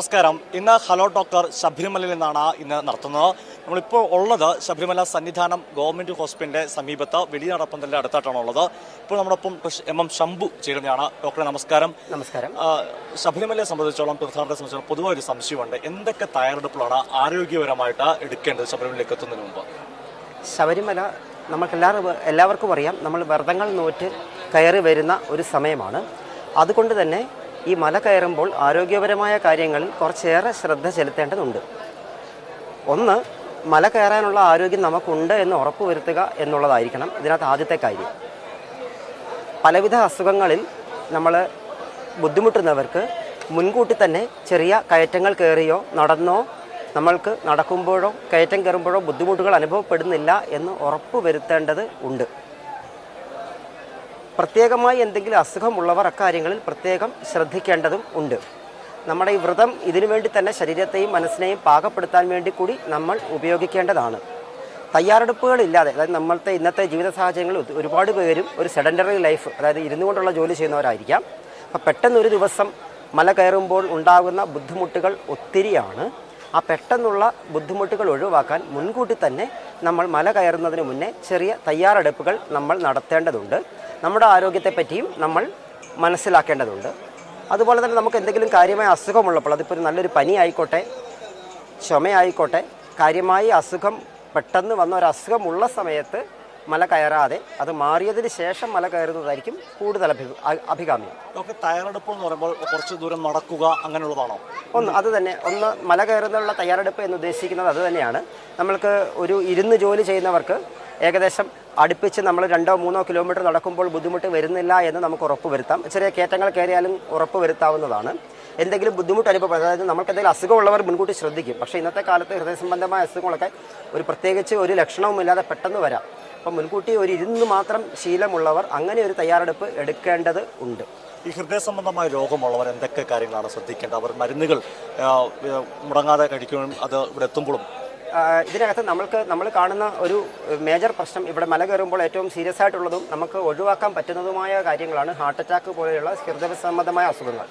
നമസ്കാരം. ഇന്ന് hello doctor ശബരിമലയിൽ നിന്നാണ് ഇന്ന് നടത്തുന്നത്. നമ്മളിപ്പോൾ ഉള്ളത് ശബരിമല സന്നിധാനം ഗവൺമെൻറ് ഹോസ്പിറ്റലിൻ്റെ സമീപത്ത് വലിയ നടപ്പന്തലിൻ്റെ അടുത്തായിട്ടാണ് ഉള്ളത്. ഇപ്പോൾ നമ്മോടൊപ്പം എം ശംഭു ചേരുന്നതാണ്. ഡോക്ടറെ നമസ്കാരം. നമസ്കാരം. ശബരിമലയെ സംബന്ധിച്ചോളം തീർത്ഥാടനത്തെ സംബന്ധിച്ചോളം പൊതുവായ ഒരു സംശയമുണ്ട്. എന്തൊക്കെ തയ്യാറെടുപ്പുകളാണ് ആരോഗ്യപരമായിട്ട് എടുക്കേണ്ടത് ശബരിമലയിലേക്ക് എത്തുന്നതിന് മുമ്പ്? ശബരിമല എല്ലാവർക്കും അറിയാം, നമ്മൾ വ്രതങ്ങൾ നോറ്റ് കയറി വരുന്ന ഒരു സമയമാണ്. അതുകൊണ്ട് തന്നെ ഈ മല കയറുമ്പോൾ ആരോഗ്യപരമായ കാര്യങ്ങളിൽ കുറച്ചേറെ ശ്രദ്ധ ചെലുത്തേണ്ടതുണ്ട്. ഒന്ന്, മല കയറാനുള്ള ആരോഗ്യം നമുക്കുണ്ട് എന്ന് ഉറപ്പുവരുത്തുക എന്നുള്ളതായിരിക്കണം ഇതിനകത്ത് ആദ്യത്തെ കാര്യം. പലവിധ അസുഖങ്ങളിൽ നമ്മൾ ബുദ്ധിമുട്ടുന്നവർക്ക് മുൻകൂട്ടി തന്നെ ചെറിയ കയറ്റങ്ങൾ കയറിയോ നടന്നോ നമ്മൾക്ക് നടക്കുമ്പോഴോ കയറ്റം കയറുമ്പോഴോ ബുദ്ധിമുട്ടുകൾ അനുഭവപ്പെടുന്നില്ല എന്ന് ഉറപ്പുവരുത്തേണ്ടത് ഉണ്ട്. പ്രത്യേകമായി എന്തെങ്കിലും അസുഖമുള്ളവർ അക്കാര്യങ്ങളിൽ പ്രത്യേകം ശ്രദ്ധിക്കേണ്ടതും ഉണ്ട്. നമ്മുടെ ഈ വ്രതം ഇതിനു വേണ്ടി തന്നെ ശരീരത്തെയും മനസ്സിനെയും പാകപ്പെടുത്താൻ വേണ്ടി കൂടി നമ്മൾ ഉപയോഗിക്കേണ്ടതാണ്. തയ്യാറെടുപ്പുകളില്ലാതെ, അതായത് നമ്മളത്തെ ഇന്നത്തെ ജീവിത സാഹചര്യങ്ങളിൽ ഒരുപാട് പേരും ഒരു സെഡൻറ്ററി ലൈഫ്, അതായത് ഇരുന്നു കൊണ്ടുള്ള ജോലി ചെയ്യുന്നവരായിരിക്കാം. അപ്പോൾ പെട്ടെന്നൊരു ദിവസം മല കയറുമ്പോൾ ഉണ്ടാകുന്ന ബുദ്ധിമുട്ടുകൾ ഒത്തിരിയാണ്. ആ പെട്ടെന്നുള്ള ബുദ്ധിമുട്ടുകൾ ഒഴിവാക്കാൻ മുൻകൂട്ടി തന്നെ നമ്മൾ മല കയറുന്നതിന് മുന്നേ ചെറിയ തയ്യാറെടുപ്പുകൾ നമ്മൾ നടത്തേണ്ടതുണ്ട്. നമ്മുടെ ആരോഗ്യത്തെപ്പറ്റിയും നമ്മൾ മനസ്സിലാക്കേണ്ടതുണ്ട്. അതുപോലെ തന്നെ നമുക്ക് എന്തെങ്കിലും കാര്യമായ അസുഖമുള്ളപ്പോൾ, അതിപ്പോൾ ഒരു നല്ലൊരു പനി ആയിക്കോട്ടെ, ചുമയായിക്കോട്ടെ, കാര്യമായി അസുഖം പെട്ടെന്ന് വന്ന ഒരു അസുഖമുള്ള സമയത്ത് മല കയറാതെ അത് മാറിയതിന് ശേഷം മല കയറുന്നതായിരിക്കും കൂടുതൽ അഭികാമ്യം. നമുക്ക് തയ്യാറെടുപ്പ് എന്ന് പറയുമ്പോൾ കുറച്ച് ദൂരം നടക്കുക അങ്ങനെയുള്ളതാണോ? അത് തന്നെ. മല കയറുന്നതിനുള്ള തയ്യാറെടുപ്പ് എന്ന് ഉദ്ദേശിക്കുന്നത് അത് തന്നെയാണ്. നമ്മൾക്ക് ഒരു ഇരുന്ന് ജോലി ചെയ്യുന്നവർക്ക് ഏകദേശം അടുപ്പിച്ച് നമ്മൾ 2-3 കിലോമീറ്റർ നടക്കുമ്പോൾ ബുദ്ധിമുട്ട് വരുന്നില്ല എന്ന് നമുക്ക് ഉറപ്പ് വരുത്താം. ചെറിയ കയറ്റങ്ങൾ കയറിയാലും ഉറപ്പ് വരുത്താവുന്നതാണ്. എന്തെങ്കിലും ബുദ്ധിമുട്ട് അനുഭവം, അതായത് നമുക്ക് എന്തെങ്കിലും അസുഖമുള്ളവർ മുൻകൂട്ടി ശ്രദ്ധിക്കും. പക്ഷേ ഇന്നത്തെ കാലത്ത് ഹൃദയ സംബന്ധമായ അസുഖങ്ങളൊക്കെ പ്രത്യേകിച്ച് ഒരു ലക്ഷണവുമില്ലാതെ പെട്ടെന്ന് വരാം. അപ്പം മുൻകൂട്ടി ഒരു ഇരുന്ന് മാത്രം ശീലമുള്ളവർ അങ്ങനെ ഒരു തയ്യാറെടുപ്പ് എടുക്കേണ്ടത് ഉണ്ട്. ഈ ഹൃദയ സംബന്ധമായ രോഗമുള്ളവർ എന്തൊക്കെ കാര്യങ്ങളാണ് ശ്രദ്ധിക്കേണ്ടത്? അവർ മരുന്നുകൾ മുടങ്ങാതെ കഴിക്കുകയും അത് ഇവിടെ എത്തുമ്പോഴും ഇതിനകത്ത് നമ്മൾ കാണുന്ന ഒരു മേജർ പ്രശ്നം, ഇവിടെ മല കയറുമ്പോൾ ഏറ്റവും സീരിയസ് ആയിട്ടുള്ളതും നമുക്ക് ഒഴിവാക്കാൻ പറ്റുന്നതുമായ കാര്യങ്ങളാണ് ഹാർട്ട് അറ്റാക്ക് പോലെയുള്ള ഹൃദയ സംബന്ധമായ അസുഖങ്ങൾ.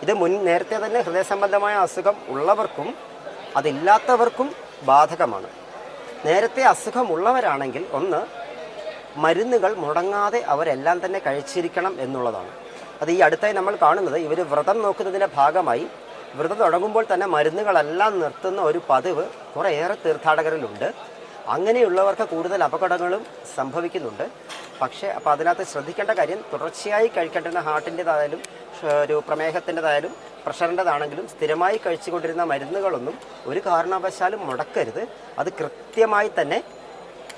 ഇത് നേരത്തെ തന്നെ ഹൃദയ സംബന്ധമായ അസുഖം ഉള്ളവർക്കും അതില്ലാത്തവർക്കും ബാധകമാണ്. നേരത്തെ അസുഖമുള്ളവരാണെങ്കിൽ മരുന്നുകൾ മുടങ്ങാതെ അവരെല്ലാം തന്നെ കഴിച്ചിരിക്കണം എന്നുള്ളതാണ്. അത് ഈ അടുത്തായി നമ്മൾ കാണുന്നത്, ഇവർ വ്രതം നോക്കുന്നതിൻ്റെ ഭാഗമായി വ്രതം തുടങ്ങുമ്പോൾ തന്നെ മരുന്നുകളെല്ലാം നിർത്തുന്ന ഒരു പതിവ് കുറേയേറെ തീർത്ഥാടകരിലുണ്ട്. അങ്ങനെയുള്ളവർക്ക് കൂടുതൽ അപകടങ്ങളും സംഭവിക്കുന്നുണ്ട്. പക്ഷേ അപ്പോൾ അതിനകത്ത് ശ്രദ്ധിക്കേണ്ട കാര്യം, തുടർച്ചയായി കഴിക്കേണ്ടുന്ന ഹാർട്ടിൻ്റെതായാലും ഒരു പ്രമേഹത്തിൻ്റെതായാലും പ്രഷറിൻ്റെതാണെങ്കിലും സ്ഥിരമായി കഴിച്ചുകൊണ്ടിരുന്ന മരുന്നുകളൊന്നും ഒരു കാരണവശാലും മുടക്കരുത്. അത് കൃത്യമായി തന്നെ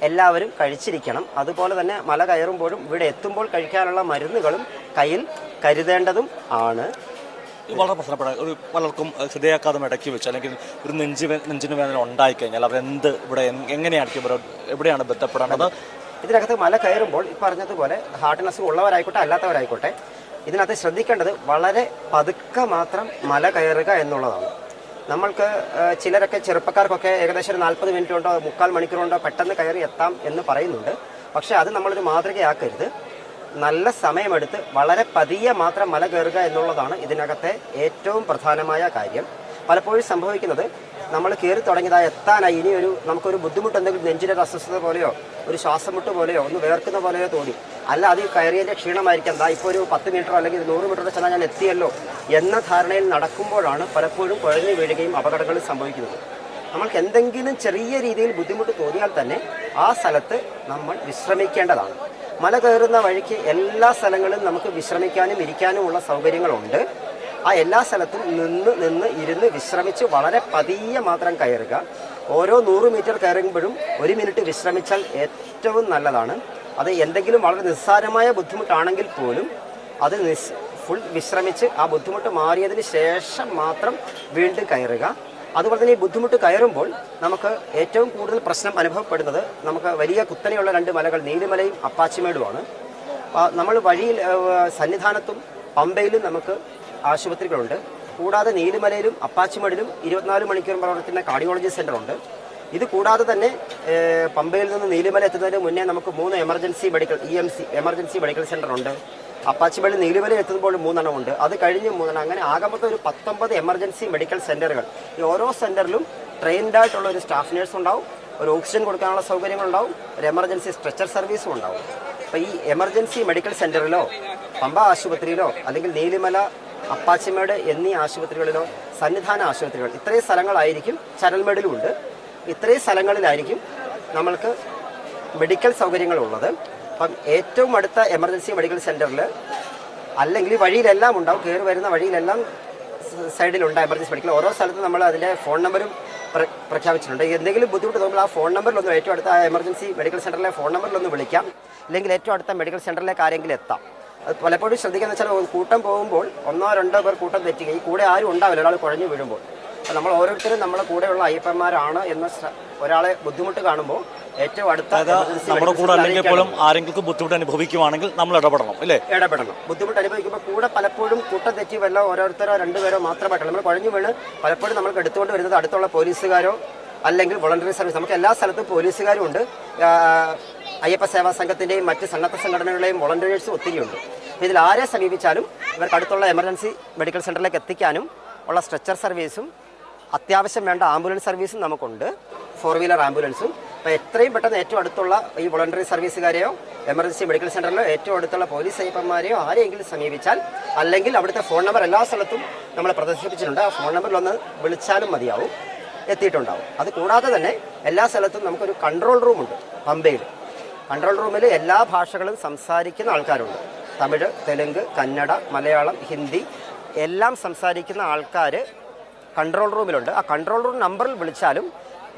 എല്ലാവരും കഴിച്ചിരിക്കണം. അതുപോലെ തന്നെ മല കയറുമ്പോഴും ഇവിടെ എത്തുമ്പോൾ കഴിക്കാനുള്ള മരുന്നുകളും കയ്യിൽ കരുതേണ്ടതും ആണ്. വളരെ പ്രധാനപ്പെട്ട പലർക്കും ഹൃദയാഘാതം ഇടയ്ക്ക് വെച്ച് അല്ലെങ്കിൽ ഒരു നെഞ്ചിന് വേദന ഉണ്ടായിക്കഴിഞ്ഞാൽ എവിടെയാണ് ബന്ധപ്പെടേണ്ടത്? ഇതിനകത്ത് മല കയറുമ്പോൾ ഈ പറഞ്ഞതുപോലെ ഹാർട്ടിന് അസുഖം ഉള്ളവരായിക്കോട്ടെ അല്ലാത്തവരായിക്കോട്ടെ, ഇതിനകത്ത് ശ്രദ്ധിക്കേണ്ടത് വളരെ പതുക്കെ മാത്രം മല കയറുക എന്നുള്ളതാണ്. നമ്മൾക്ക് ചിലരൊക്കെ ചെറുപ്പക്കാർക്കൊക്കെ ഏകദേശം ഒരു 40 മിനിറ്റ് കൊണ്ടോ 3/4 മണിക്കൂർ കൊണ്ടോ പെട്ടെന്ന് കയറി എത്താം എന്ന് പറയുന്നുണ്ട്. പക്ഷേ അത് നമ്മളൊരു മാതൃകയാക്കരുത്. നല്ല സമയമെടുത്ത് വളരെ പതിയെ മാത്രം മല കയറുക എന്നുള്ളതാണ് ഇതിനകത്തെ ഏറ്റവും പ്രധാനമായ കാര്യം. പലപ്പോഴും സംഭവിക്കുന്നത്, നമ്മൾ കയറി തുടങ്ങിയതായി എത്താനായി നമുക്കൊരു ബുദ്ധിമുട്ട്, എന്തെങ്കിലും നെഞ്ചിൻ്റെ അസ്വസ്ഥത പോലെയോ ഒരു ശ്വാസം മുട്ട് പോലെയോ ഒന്ന് വേർക്കുന്ന പോലെയോ തോന്നി, അല്ല അത് കയറിയതിൻ്റെ ക്ഷീണമായിരിക്കാം, ഇപ്പോൾ ഒരു 10 മീറ്ററോ അല്ലെങ്കിൽ 100 മീറ്ററോ ചെന്നാൽ ഞാൻ എത്തിയല്ലോ എന്ന ധാരണയിൽ നടക്കുമ്പോഴാണ് പലപ്പോഴും കുഴഞ്ഞു വീഴുകയും അപകടങ്ങൾ സംഭവിക്കുന്നത്. നമ്മൾക്ക് എന്തെങ്കിലും ചെറിയ രീതിയിൽ ബുദ്ധിമുട്ട് തോന്നിയാൽ തന്നെ ആ സ്ഥലത്ത് നമ്മൾ വിശ്രമിക്കേണ്ടതാണ്. മല കയറുന്ന വഴിക്ക് എല്ലാ സ്ഥലങ്ങളിലും നമുക്ക് വിശ്രമിക്കാനും ഇരിക്കാനുമുള്ള സൗകര്യങ്ങളുണ്ട്. ആ എല്ലാ സ്ഥലത്തും ഇരുന്ന് വിശ്രമിച്ച് വളരെ പതിയെ മാത്രം കയറുക. ഓരോ 100 മീറ്റർ കയറുമ്പോഴും 1 മിനിറ്റ് വിശ്രമിച്ചാൽ ഏറ്റവും നല്ലതാണ്. അത് എന്തെങ്കിലും വളരെ നിസ്സാരമായ ബുദ്ധിമുട്ടാണെങ്കിൽ പോലും അത് ഫുൾ വിശ്രമിച്ച് ആ ബുദ്ധിമുട്ട് മാറിയതിന് ശേഷം മാത്രം വീണ്ടും കയറുക. അതുപോലെ തന്നെ ഈ ബുദ്ധിമുട്ട് കയറുമ്പോൾ നമുക്ക് ഏറ്റവും കൂടുതൽ പ്രശ്നം അനുഭവപ്പെടുന്നത്, നമുക്ക് വലിയ കുത്തനെയുള്ള 2 മലകൾ, നീലിമലയും അപ്പാച്ചിമേടുമാണ്. നമ്മൾ വഴിയിൽ സന്നിധാനത്തും പമ്പയിലും നമുക്ക് ആശുപത്രികളുണ്ട്. കൂടാതെ നീലിമലയിലും അപ്പാച്ചിമേടിലും 24 മണിക്കൂർ പ്രവർത്തിക്കുന്ന കാർഡിയോളജി സെൻ്റർ ഉണ്ട്. ഇത് കൂടാതെ തന്നെ പമ്പയിൽ നിന്ന് നീലിമല എത്തുന്നതിന് മുന്നേ നമുക്ക് 3 എമർജൻസി മെഡിക്കൽ സെൻ്റർ ഉണ്ട്. അപ്പാച്ചിപ്പള്ളി നീലുമല എത്തുമ്പോൾ 3 എണ്ണം ഉണ്ട്. അത് കഴിഞ്ഞ് 3 എണ്ണം. അങ്ങനെ ആകെ മൊത്തം ഒരു 19 എമർജൻസി മെഡിക്കൽ സെന്ററുകൾ. ഈ ഓരോ സെന്ററിലും ട്രെയിൻഡ് ആയിട്ടുള്ള ഒരു സ്റ്റാഫ് നേഴ്സ് ഉണ്ടാവും, ഒരു ഓക്സിജൻ കൊടുക്കാനുള്ള സൗകര്യങ്ങളുണ്ടാവും, ഒരു എമർജൻസി സ്ട്രെച്ചർ സർവീസും ഉണ്ടാവും. അപ്പോൾ ഈ എമർജൻസി മെഡിക്കൽ സെന്ററിലോ പമ്പ ആശുപത്രിയിലോ അല്ലെങ്കിൽ നീലിമല അപ്പാച്ചിമേട് എന്നീ ആശുപത്രികളിലോ സന്നിധാന ആശുപത്രികൾ ഇത്രയും സ്ഥലങ്ങളായിരിക്കും, ചരൽമേടിലുമുണ്ട്, ഇത്രയും സ്ഥലങ്ങളിലായിരിക്കും നമ്മൾക്ക് മെഡിക്കൽ സൗകര്യങ്ങളുള്ളത്. അപ്പം ഏറ്റവും അടുത്ത എമർജൻസി മെഡിക്കൽ സെന്ററിൽ അല്ലെങ്കിൽ വഴിയിലെല്ലാം ഉണ്ടാവും, കയറി വരുന്ന വഴിയിലെല്ലാം സൈഡിലുണ്ട് എമർജൻസി മെഡിക്കൽ. ഓരോ സ്ഥലത്തും നമ്മൾ അതിൻ്റെ ഫോൺ നമ്പറും പ്രഖ്യാപിച്ചിട്ടുണ്ട്. എന്തെങ്കിലും ബുദ്ധിമുട്ട് തോന്നുമ്പോൾ ആ ഫോൺ നമ്പറിലൊന്ന് ഏറ്റവും അടുത്ത എമർജൻസി മെഡിക്കൽ സെന്ററിലെ ഫോൺ നമ്പറിലൊന്ന് വിളിക്കാം, അല്ലെങ്കിൽ ഏറ്റവും അടുത്ത മെഡിക്കൽ സെന്ററിലേക്ക് ആരെങ്കിലും എത്താം. അത് പലപ്പോഴും ശ്രദ്ധിക്കുക വെച്ചാൽ കൂട്ടം പോകുമ്പോൾ 1 or 2 പേർ കൂട്ടം തെറ്റുകയും ഈ കൂടെ ആരും ഉണ്ടാവില്ല ഒരാൾ കുഴഞ്ഞു വീഴുമ്പോൾ. അപ്പോൾ നമ്മൾ ഓരോരുത്തരും നമ്മളെ കൂടെയുള്ള അയ്യപ്പന്മാരാണ് എന്ന ഒരാളെ ബുദ്ധിമുട്ട് കാണുമ്പോൾ ഏറ്റവും അടുത്ത നമ്മുടെ കൂടെ അല്ലെങ്കിൽ പോലും ആരെങ്കിലും ബുദ്ധിമുട്ട് അനുഭവിക്കുവാണെങ്കിൽ നമ്മൾ ഇടപെടണം, അല്ലേ? ഇടപെടണം. ബുദ്ധിമുട്ട് അനുഭവിക്കുമ്പോൾ കൂടെ പലപ്പോഴും കൂട്ടം തെറ്റി വല്ല ഓരോരുത്തരോ 2 പേരോ മാത്രമായിട്ടല്ല നമ്മൾ കുഴഞ്ഞു വീണ് പലപ്പോഴും നമ്മൾക്ക് എടുത്തുകൊണ്ട് വരുന്നത് അടുത്തുള്ള പോലീസുകാരോ അല്ലെങ്കിൽ വോളണ്ടറി സർവീസ്. നമുക്ക് എല്ലാ സ്ഥലത്തും പോലീസുകാരും ഉണ്ട്, അയ്യപ്പ സേവാ സംഘത്തിൻ്റെയും മറ്റ് സന്നദ്ധ സംഘടനകളുടെയും വോളണ്ടിയേഴ്സും ഒത്തിരിയുണ്ട്. അപ്പോൾ ഇതിൽ ആരെ സമീപിച്ചാലും ഇവർക്ക് അടുത്തുള്ള എമർജൻസി മെഡിക്കൽ സെൻ്ററിലേക്ക് എത്തിക്കാനും ഉള്ള സ്ട്രെച്ചർ സർവീസും അത്യാവശ്യം വേണ്ട ആംബുലൻസ് സർവീസും നമുക്കുണ്ട്, 4 വീലർ ആംബുലൻസും. അപ്പോൾ എത്രയും പെട്ടെന്ന് ഏറ്റവും അടുത്തുള്ള ഈ വോളണ്ടറി സർവീസുകാരെയോ എമർജൻസി മെഡിക്കൽ സെൻ്ററിലോ ഏറ്റവും അടുത്തുള്ള പോലീസ് അയ്യപ്പന്മാരെയോ ആരെയെങ്കിലും സമീപിച്ചാൽ, അല്ലെങ്കിൽ അവിടുത്തെ ഫോൺ നമ്പർ എല്ലാ സ്ഥലത്തും നമ്മൾ പ്രദർശിപ്പിച്ചിട്ടുണ്ട്, ആ ഫോൺ നമ്പറിലൊന്ന് വിളിച്ചാലും മതിയാവും, എത്തിയിട്ടുണ്ടാവും. അത് കൂടാതെ തന്നെ എല്ലാ സ്ഥലത്തും നമുക്കൊരു കൺട്രോൾ റൂമുണ്ട് പമ്പയിൽ. കൺട്രോൾ റൂമിൽ എല്ലാ ഭാഷകളും സംസാരിക്കുന്ന ആൾക്കാരുണ്ട്. തമിഴ്, തെലുങ്ക്, കന്നഡ, മലയാളം, ഹിന്ദി എല്ലാം സംസാരിക്കുന്ന ആൾക്കാർ കൺട്രോൾ റൂമിലുണ്ട്. ആ കൺട്രോൾ റൂം നമ്പറിൽ വിളിച്ചാലും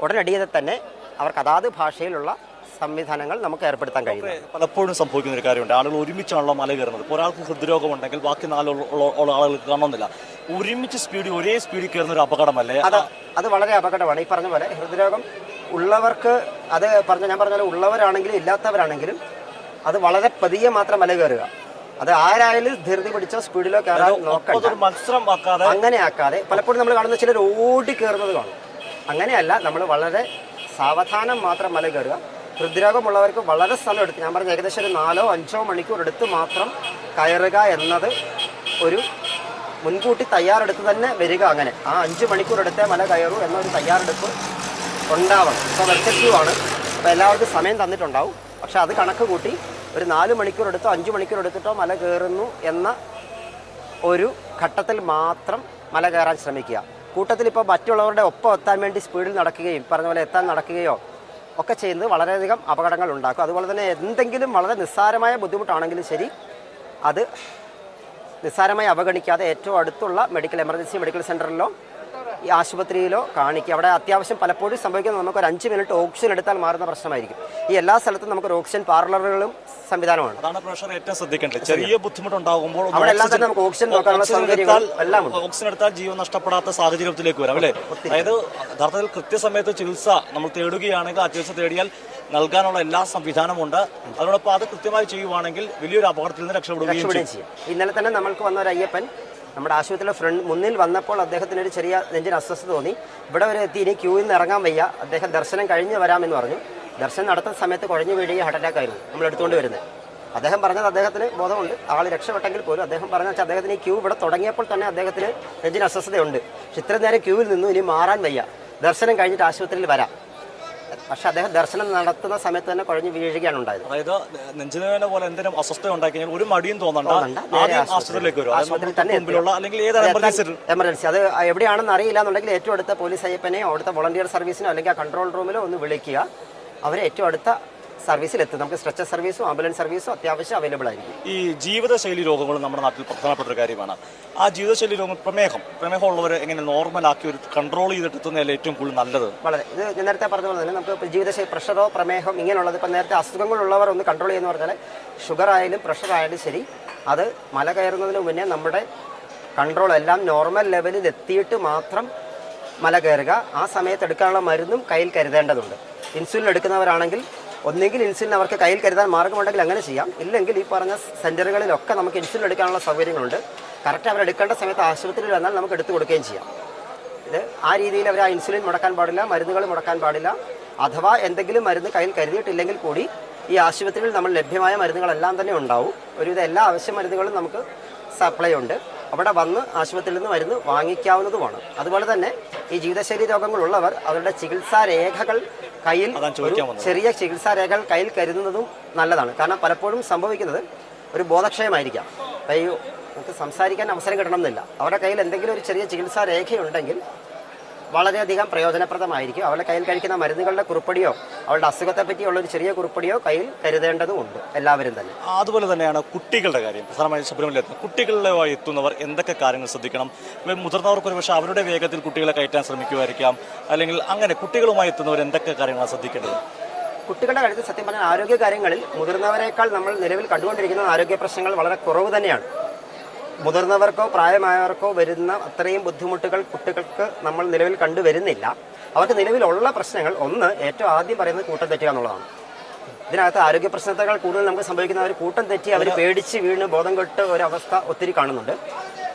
ഉടനടിയെ തന്നെ അവർക്ക് അതാത് ഭാഷയിലുള്ള സംവിധാനങ്ങൾ നമുക്ക് ഏർപ്പെടുത്താൻ കഴിയും. പലപ്പോഴും സംഭവിക്കുന്ന ഒരു കാര്യമുണ്ട്, ആളുകൾ ഒരുമിച്ചാണല്ലോ മല കയറുന്നത്. ഇപ്പോൾ ഒരാൾക്ക് ഹൃദ്രോഗമുണ്ടെങ്കിൽ ബാക്കി 4 ആളുകൾക്ക് കാണണമെന്നില്ല. ഒരുമിച്ച് ഒരേ സ്പീഡിൽ കയറുന്ന ഒരു അപകടമല്ലേ? അത് വളരെ അപകടമാണ്. ഈ പറഞ്ഞ പോലെ ഹൃദ്രോഗം ഉള്ളവർക്ക് അത് ഞാൻ പറഞ്ഞ പോലെ ഉള്ളവരാണെങ്കിലും ഇല്ലാത്തവരാണെങ്കിലും അത് വളരെ പതിയെ മാത്രം മല കയറുക. അത് ആരായാലും ധൃതി പിടിച്ചോ സ്പീഡിലോ കയറാൻ നോക്കണ്ട, അങ്ങനെ ആക്കാതെ. പലപ്പോഴും നമ്മൾ കാണുന്ന ചിലർ ഓടി കയറുന്നത് കാണും. അങ്ങനെയല്ല, നമ്മൾ വളരെ സാവധാനം മാത്രം മല കയറുക. ഹൃദ്രോഗമുള്ളവർക്ക് വളരെ സ്ഥലം എടുത്ത്, ഞാൻ പറഞ്ഞ ഏകദേശം ഒരു 4 or 5 മണിക്കൂർ എടുത്ത് മാത്രം കയറുക എന്നത് ഒരു മുൻകൂട്ടി തയ്യാറെടുത്ത് തന്നെ വരിക. അങ്ങനെ ആ 5 മണിക്കൂർ എടുത്തേ മല കയറൂ എന്നൊരു തയ്യാറെടുപ്പ് ഉണ്ടാവണം. ഇപ്പോൾ വെർച്ചക്യൂ ആണ്, അപ്പോൾ എല്ലാവർക്കും സമയം തന്നിട്ടുണ്ടാവും. പക്ഷെ അത് കണക്ക് കൂട്ടി ഒരു 4 മണിക്കൂർ എടുത്തോ 5 മണിക്കൂർ എടുത്തിട്ടോ മല കയറുന്നു എന്ന ഒരു ഘട്ടത്തിൽ മാത്രം മല കയറാൻ ശ്രമിക്കുക. കൂട്ടത്തിൽ ഇപ്പോൾ മറ്റുള്ളവരുടെ ഒപ്പം എത്താൻ വേണ്ടി സ്പീഡിൽ നടക്കുകയും പറഞ്ഞ പോലെ നടക്കുകയോ ഒക്കെ ചെയ്യുന്നത് വളരെയധികം അപകടങ്ങൾ ഉണ്ടാക്കും. അതുപോലെ തന്നെ എന്തെങ്കിലും വളരെ നിസ്സാരമായ ബുദ്ധിമുട്ടാണെങ്കിലും ശരി, അത് നിസ്സാരമായി അവഗണിക്കാതെ ഏറ്റവും അടുത്തുള്ള എമർജൻസി മെഡിക്കൽ സെൻ്ററിലോ ഈ ആശുപത്രിയിലോ കാണിക്കുക. അവിടെ അത്യാവശ്യം പലപ്പോഴും സംഭവിക്കുന്നത് നമുക്കൊരു 5 മിനിറ്റ് ഓക്സിജൻ എടുത്താൽ മാറുന്ന പ്രശ്നമായിരിക്കും. ഈ എല്ലാ സ്ഥലത്തും നമുക്കൊരു ഓക്സിജൻ പാർലറുകളും സംവിധാനമാണ്. അതാണ് പ്രഷർ ഏറ്റവും ശ്രദ്ധിക്കേണ്ടത്. ചെറിയ ബുദ്ധിമുട്ടുണ്ടാകുമ്പോൾ അവിടെ എല്ലാം തന്നെ നമുക്ക് ഓക്സിജൻ നോക്കാനുള്ള സൗകര്യങ്ങൾ എല്ലാം ഉണ്ട്. ഓക്സിജൻ എടുത്താൽ ജീവൻ നഷ്ടപ്പെടാത്ത സാഹചര്യത്തിലേക്ക് വരാം, അല്ലേ? അതായത് യഥാർത്ഥത്തിൽ കൃത്യസമയത്ത് ചികിത്സ നമ്മൾ തേടുകയാണെങ്കിൽ ആ ചികിത്സ തേടിയാൽ നൽകാനുള്ള എല്ലാ സംവിധാനമുണ്ട്. അതോടൊപ്പം അത് കൃത്യമായി ചെയ്യുവാണെങ്കിൽ വലിയൊരു അപകടത്തിൽ നിന്ന് രക്ഷപ്പെടുകയും ചെയ്യും. ഇന്നലെ തന്നെ നമ്മൾക്ക് വന്ന ഒരു അയ്യപ്പൻ നമ്മുടെ ആശുപത്രിയിലെ മുന്നിൽ വന്നപ്പോൾ അദ്ദേഹത്തിന് ഒരു ചെറിയ നെഞ്ചിന് അസ്വസ്ഥത തോന്നി. ഇവിടെ വരെ എത്തി, ഇനി ക്യൂവിൽ നിന്ന് ഇറങ്ങാൻ വയ്യ, അദ്ദേഹം ദർശനം കഴിഞ്ഞ് വരാമെന്ന് പറഞ്ഞു. ദർശനം നടത്തുന്ന സമയത്ത് കുഴഞ്ഞു വീഴുകയും ഹാർട്ട് അറ്റാക്ക് ആയിരുന്നു നമ്മൾ എടുത്തുകൊണ്ട് വരുന്നത്. അദ്ദേഹം പറഞ്ഞത് അദ്ദേഹത്തിന് ബോധമുണ്ട്, ആൾ രക്ഷപ്പെട്ടെങ്കിൽ പോലും അദ്ദേഹം പറഞ്ഞ വെച്ചാൽ അദ്ദേഹത്തിന് ഈ ക്യൂ ഇവിടെ തുടങ്ങിയപ്പോൾ തന്നെ അദ്ദേഹത്തിന് നെഞ്ചിന് അസ്വസ്ഥതയുണ്ട്. പക്ഷെ ഇത്രയും നേരം ക്യൂവിൽ നിന്നു, ഇനി മാറാൻ വയ്യ, ദർശനം കഴിഞ്ഞിട്ട് ആശുപത്രിയിൽ വരാം. പക്ഷെ അദ്ദേഹം ദർശനം നടത്തുന്ന സമയത്ത് തന്നെ കുഴഞ്ഞു വീഴുകയാണ് ഉണ്ടായത്. അതായത് നെഞ്ചുവേദന പോലെ എന്തെങ്കിലും അസ്വസ്ഥ ഉണ്ടാക്കി കഴിഞ്ഞാൽ ഒരു മടിയും തോന്നണ്ട, ആശുപത്രിയിൽ തന്നെ എമർജൻസി. അത് എവിടെയാണെന്ന് അറിയില്ല എന്നുണ്ടെങ്കിൽ ഏറ്റവും അടുത്ത പോലീസ് അയ്യപ്പനെയോ അവിടുത്തെ വോളണ്ടിയർ സർവീസിനോ അല്ലെങ്കിൽ ആ കൺട്രോൾ റൂമിലോ ഒന്ന് വിളിക്കുക. അവരെ ഏറ്റവും അടുത്ത സർവീസിലെത്തും. നമുക്ക് സ്ട്രെച്ചർ സർവീസും ആംബുലൻസ് സർവീസും അത്യാവശ്യം അവൈലബിൾ ആയിരിക്കും. ഈ ജീവിതശൈലി രോഗങ്ങൾ നമ്മുടെ നാട്ടിൽ പ്രധാനപ്പെട്ട ഒരു കാര്യമാണ്. ആ ജീവിതശൈലി രോഗങ്ങൾ പ്രമേഹം ഉള്ളവർ എങ്ങനെ നോർമലാക്കി ഒരു കൺട്രോൾ ചെയ്തിട്ടെത്തുന്നതല്ലേ ഏറ്റവും കൂടുതൽ നല്ലത്? വളരെ ഇത് ഞാൻ നേരത്തെ പറഞ്ഞ പോലെ തന്നെ നമുക്ക് ജീവിതശൈലി പ്രഷറോ പ്രമേഹം ഇങ്ങനെയുള്ളത് ഇപ്പം നേരത്തെ അസുഖങ്ങളുള്ളവർ ഒന്ന് കൺട്രോൾ ചെയ്യുന്ന പറഞ്ഞാൽ ഷുഗർ ആയാലും പ്രഷർ ആയാലും ശരി, അത് മല കയറുന്നതിന് മുന്നേ നമ്മുടെ കൺട്രോൾ എല്ലാം നോർമൽ ലെവലിൽ എത്തിയിട്ട് മാത്രം മല കയറുക. ആ സമയത്ത് എടുക്കാനുള്ള മരുന്നും കയ്യിൽ കരുതേണ്ടതുണ്ട്. ഇൻസുലിൻ എടുക്കുന്നവരാണെങ്കിൽ ഒന്നെങ്കിൽ ഇൻസുലിൻ അവർക്ക് കയ്യിൽ കരുതാൻ മാർഗമുണ്ടെങ്കിൽ അങ്ങനെ ചെയ്യാം. ഇല്ലെങ്കിൽ ഈ പറഞ്ഞ സെൻറ്ററുകളിലൊക്കെ നമുക്ക് ഇൻസുലിൻ എടുക്കാനുള്ള സൗകര്യങ്ങളുണ്ട്. കറക്റ്റ് അവരെടുക്കേണ്ട സമയത്ത് ആശുപത്രിയിൽ വന്നാൽ നമുക്ക് എടുത്തു കൊടുക്കുകയും ചെയ്യാം. ഇത് ആ രീതിയിൽ അവർ ആ ഇൻസുലിൻ മുടക്കാൻ പാടില്ല, മരുന്നുകൾ മുടക്കാൻ പാടില്ല. അഥവാ എന്തെങ്കിലും മരുന്ന് കയ്യിൽ കരുതിയിട്ടില്ലെങ്കിൽ കൂടി ഈ ആശുപത്രിയിൽ നമ്മൾ ലഭ്യമായ മരുന്നുകളെല്ലാം തന്നെ ഉണ്ടാവും. ഒരുവിധം എല്ലാ അവശ്യ മരുന്നുകളും നമുക്ക് സപ്ലൈ ഉണ്ട്. അവിടെ വന്ന് ആശുപത്രിയിൽ നിന്ന് മരുന്ന് വാങ്ങിക്കാവുന്നതുമാണ്. അതുപോലെ തന്നെ ഈ ജീവിതശൈലി രോഗങ്ങളുള്ളവർ അവരുടെ ചികിത്സാ രേഖകൾ കയ്യിൽ, ചെറിയ ചികിത്സാ രേഖകൾ കയ്യിൽ കരുതുന്നതും നല്ലതാണ്. കാരണം പലപ്പോഴും സംഭവിക്കുന്നത് ഒരു ബോധക്ഷയമായിരിക്കാം. അയ്യോ, നമുക്ക് സംസാരിക്കാൻ അവസരം കിട്ടണമെന്നില്ല. അവരുടെ കയ്യിൽ എന്തെങ്കിലും ഒരു ചെറിയ ചികിത്സാ രേഖയുണ്ടെങ്കിൽ വളരെയധികം പ്രയോജനപ്രദമായിരിക്കും. അവരുടെ കയ്യിൽ കഴിക്കുന്ന മരുന്നുകളുടെ കുറിപ്പടിയോ അവരുടെ അസുഖത്തെ പറ്റിയുള്ള ഒരു ചെറിയ കുറിപ്പടിയോ കയ്യിൽ കരുതേണ്ടതുമുണ്ട് എല്ലാവരും തന്നെ. അതുപോലെ തന്നെയാണ് കുട്ടികളുടെ കാര്യം. പ്രധാനമായും ശബരിമല കുട്ടികളുമായി എത്തുന്നവർ എന്തൊക്കെ കാര്യങ്ങൾ ശ്രദ്ധിക്കണം? മുതിർന്നവർക്ക് ഒരു പക്ഷേ അവരുടെ വേഗത്തിൽ കുട്ടികളെ കയറ്റാൻ ശ്രമിക്കുമായിരിക്കാം. അല്ലെങ്കിൽ അങ്ങനെ കുട്ടികളുമായി എത്തുന്നവർ എന്തൊക്കെ കാര്യങ്ങളാണ് ശ്രദ്ധിക്കേണ്ടത്? കുട്ടികളുടെ കാര്യത്തിൽ സത്യം പറഞ്ഞാൽ ആരോഗ്യ കാര്യങ്ങളിൽ മുതിർന്നവരെക്കാൾ നമ്മൾ നിലവിൽ കണ്ടുകൊണ്ടിരിക്കുന്ന ആരോഗ്യ പ്രശ്നങ്ങൾ വളരെ കുറവ് തന്നെയാണ്. മുതിർന്നവർക്കോ പ്രായമായവർക്കോ വരുന്ന അത്രയും ബുദ്ധിമുട്ടുകൾ കുട്ടികൾക്ക് നമ്മൾ നിലവിൽ കണ്ടുവരുന്നില്ല. അവർക്ക് നിലവിലുള്ള പ്രശ്നങ്ങൾ, ഒന്ന് ഏറ്റവും ആദ്യം പറയുന്നത് കൂട്ടം തെറ്റുക എന്നുള്ളതാണ്. ഇതിനകത്ത് ആരോഗ്യ പ്രശ്നത്തേക്കാൾ കൂടുതൽ നമുക്ക് സംഭവിക്കുന്ന ഒരു കൂട്ടം തെറ്റി അവർ പേടിച്ച് വീണ് ബോധം കെട്ട് ഒരവസ്ഥ ഒത്തിരി കാണുന്നുണ്ട്.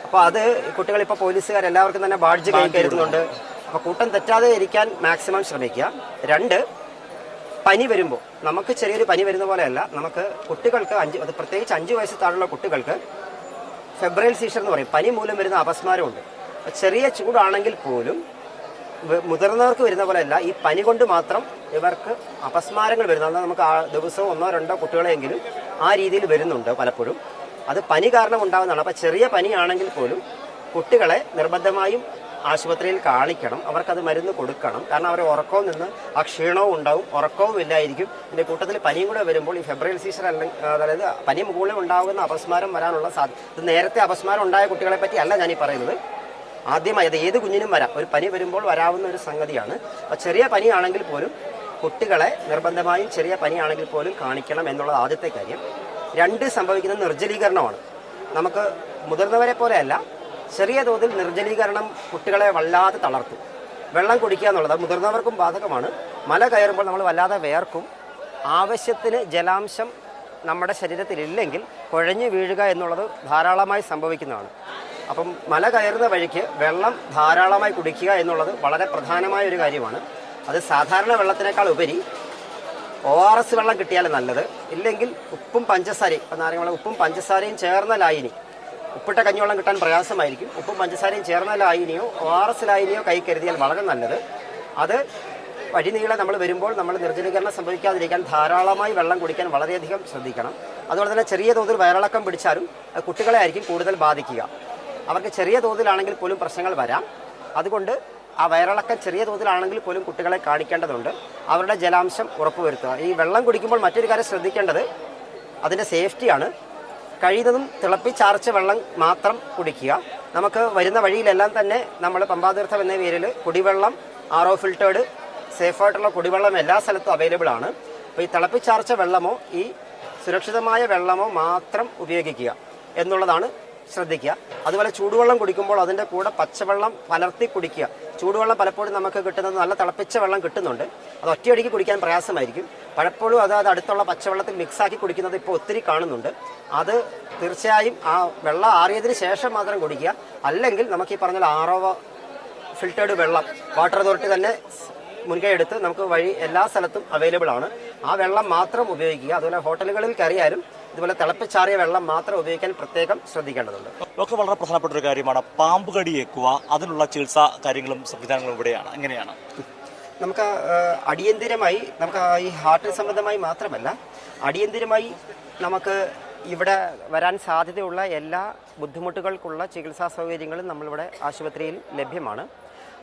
അപ്പോൾ അത് കുട്ടികളിപ്പോൾ പോലീസുകാരെല്ലാവർക്കും തന്നെ ബാഡ്ജ് കൈ കരുതുന്നുണ്ട്. അപ്പോൾ കൂട്ടം തെറ്റാതെ ഇരിക്കാൻ മാക്സിമം ശ്രമിക്കുക. 2, പനി വരുമ്പോൾ നമുക്ക് ചെറിയൊരു പനി വരുന്ന പോലെയല്ല, നമുക്ക് കുട്ടികൾക്ക് അത് പ്രത്യേകിച്ച് 5 വയസ്സിൽ താഴെയുള്ള കുട്ടികൾക്ക് ഫെബ്രൈൽ സീഷർ എന്ന് പറയും, പനി മൂലം വരുന്ന അപസ്മാരമുണ്ട്. ചെറിയ ചൂടാണെങ്കിൽ പോലും മുതിർന്നവർക്ക് വരുന്ന പോലെയല്ല, ഈ പനി കൊണ്ട് മാത്രം ഇവർക്ക് അപസ്മാരങ്ങൾ വരുന്നത്. എന്നാൽ നമുക്ക് ദിവസവും 1-2 കുട്ടികളെങ്കിലും ആ രീതിയിൽ വരുന്നുണ്ട് പലപ്പോഴും. അത് പനി കാരണം ഉണ്ടാകുന്നതാണ്. അപ്പോൾ ചെറിയ പനിയാണെങ്കിൽ പോലും കുട്ടികളെ നിർബന്ധമായും ആശുപത്രിയിൽ കാണിക്കണം. അവർക്കത് മരുന്ന് കൊടുക്കണം. കാരണം അവർ ഉറക്കവും നിന്ന് ആ ക്ഷീണവും ഉണ്ടാവും, ഉറക്കവും ഇല്ലായിരിക്കും. ഇതിൻ്റെ കൂട്ടത്തിൽ പനിയും കൂടെ വരുമ്പോൾ ഈ ഫെബ്രൈൽ സീസർ അതായത് പനി മുകളിൽ ഉണ്ടാകുന്ന അപസ്മാരം വരാനുള്ള സാധ്യത. ഇത് നേരത്തെ അപസ്മാരം ഉണ്ടായ കുട്ടികളെ പറ്റി അല്ല ഞാനീ പറയുന്നത്. ആദ്യമായി അത് ഏത് കുഞ്ഞിനും വരാം. ഒരു പനി വരുമ്പോൾ വരാവുന്ന ഒരു സംഗതിയാണ്. അപ്പോൾ ചെറിയ പനിയാണെങ്കിൽ പോലും കുട്ടികളെ നിർബന്ധമായും ചെറിയ പനിയാണെങ്കിൽ പോലും കാണിക്കണം എന്നുള്ളത് ആദ്യത്തെ കാര്യം. 2, സംഭവിക്കുന്ന നിർജ്ജലീകരണമാണ്. നമുക്ക് മുതിർന്നവരെ പോലെയല്ല, ചെറിയ തോതിൽ നിർജ്ജലീകരണം കുട്ടികളെ വല്ലാതെ തളർത്തും. വെള്ളം കുടിക്കുക എന്നുള്ളത് മുതിർന്നവർക്കും ബാധകമാണ്. മല കയറുമ്പോൾ നമ്മൾ വല്ലാതെ വേർക്കും. ആവശ്യത്തിന് ജലാംശം നമ്മുടെ ശരീരത്തിലില്ലെങ്കിൽ കുഴഞ്ഞു വീഴുക എന്നുള്ളത് ധാരാളമായി സംഭവിക്കുന്നതാണ്. അപ്പം മല കയറുന്ന വഴിക്ക് വെള്ളം ധാരാളമായി കുടിക്കുക എന്നുള്ളത് വളരെ പ്രധാനമായ ഒരു കാര്യമാണ്. അത് സാധാരണ വെള്ളത്തിനേക്കാൾ ഉപരി ORS വെള്ളം കിട്ടിയാൽ നല്ലത്. ഇല്ലെങ്കിൽ ഉപ്പും പഞ്ചസാരയും, നാരങ്ങ ഉപ്പും പഞ്ചസാരയും ചേർന്ന ലായിനി, ഉപ്പിട്ട കഞ്ഞിവെള്ളം കിട്ടാൻ പ്രയാസമായിരിക്കും. ഉപ്പും പഞ്ചസാരയും ചേർന്ന ലായിനിയോ ORS ലായിനിയോ കൈ കരുതിയാൽ വളരെ നല്ലത്. അത് വഴിനീളെ നമ്മൾ വരുമ്പോൾ നമ്മൾ നിർജ്ജലീകരണം സംഭവിക്കാതിരിക്കാൻ ധാരാളമായി വെള്ളം കുടിക്കാൻ വളരെയധികം ശ്രദ്ധിക്കണം. അതുപോലെ തന്നെ ചെറിയ തോതിൽ വയറിളക്കം പിടിച്ചാലും കുട്ടികളെ ആയിരിക്കും കൂടുതൽ ബാധിക്കുക. അവർക്ക് ചെറിയ തോതിലാണെങ്കിൽ പോലും പ്രശ്നങ്ങൾ വരാം. അതുകൊണ്ട് ആ വയറിളക്കം ചെറിയ തോതിലാണെങ്കിൽ പോലും കുട്ടികളെ കാണിക്കേണ്ടതുണ്ട്. അവരുടെ ജലാംശം ഉറപ്പുവരുത്തുക. ഈ വെള്ളം കുടിക്കുമ്പോൾ മറ്റൊരു കാര്യം ശ്രദ്ധിക്കേണ്ടത് അതിൻ്റെ സേഫ്റ്റിയാണ്. കഴിയുന്നതും തിളപ്പിച്ചാർച്ച വെള്ളം മാത്രം കുടിക്കുക. നമുക്ക് വരുന്ന വഴിയിലെല്ലാം തന്നെ നമ്മൾ പമ്പാതീർത്ഥം എന്ന പേരിൽ കുടിവെള്ളം, RO ഫിൽറ്റേർഡ് സേഫായിട്ടുള്ള കുടിവെള്ളം എല്ലാ സ്ഥലത്തും അവൈലബിൾ ആണ്. അപ്പോൾ ഈ തിളപ്പിച്ചാർച്ച വെള്ളമോ ഈ സുരക്ഷിതമായ വെള്ളമോ മാത്രം ഉപയോഗിക്കുക എന്നുള്ളതാണ് ശ്രദ്ധിക്കുക. അതുപോലെ ചൂടുവെള്ളം കുടിക്കുമ്പോൾ അതിൻ്റെ കൂടെ പച്ചവെള്ളം കലർത്തി കുടിക്കുക. ചൂടുവെള്ളം പലപ്പോഴും നമുക്ക് കിട്ടുന്നത് നല്ല തിളപ്പിച്ച വെള്ളം കിട്ടുന്നുണ്ട്. അത് ഒറ്റയടിക്ക് കുടിക്കാൻ പ്രയാസമായിരിക്കും. പലപ്പോഴും അത് അടുത്തുള്ള പച്ചവെള്ളത്തിൽ മിക്സാക്കി കുടിക്കുന്നത് ഇപ്പോൾ ഒത്തിരി കാണുന്നുണ്ട്. അത് തീർച്ചയായും ആ വെള്ളം ആറിയതിന് ശേഷം മാത്രം കുടിക്കുക. അല്ലെങ്കിൽ നമുക്ക് ഈ പറഞ്ഞ RO ഫിൽറ്റേർഡ് വെള്ളം വാട്ടർ അതോറിറ്റി തന്നെ മുൻകൈ എടുത്ത് നമുക്ക് വഴി എല്ലാ സ്ഥലത്തും അവൈലബിൾ ആണ്. ആ വെള്ളം മാത്രം ഉപയോഗിക്കുക. അതുപോലെ ഹോട്ടലുകളിൽ കയറിയാലും ഇതുപോലെ തിളപ്പിച്ചാറിയ വെള്ളം മാത്രം ഉപയോഗിക്കാൻ പ്രത്യേകം ശ്രദ്ധിക്കേണ്ടതുണ്ട്. ഡോക്ടർ, വളരെ പ്രധാനപ്പെട്ട ഒരു കാര്യമാണ് പാമ്പ് കടിയേക്കുക. അതിനുള്ള ചികിത്സാ കാര്യങ്ങളും സംവിധാനങ്ങളും ഇവിടെയാണ്. എങ്ങനെയാണ്? നമുക്ക് അടിയന്തിരമായി നമുക്ക് ഈ ഹാർട്ട് സംബന്ധമായി മാത്രമല്ല, അടിയന്തിരമായി നമുക്ക് ഇവിടെ വരാൻ സാധ്യതയുള്ള എല്ലാ ബുദ്ധിമുട്ടുകൾക്കുള്ള ചികിത്സാ സൗകര്യങ്ങളും നമ്മളിവിടെ ആശുപത്രിയിൽ ലഭ്യമാണ്.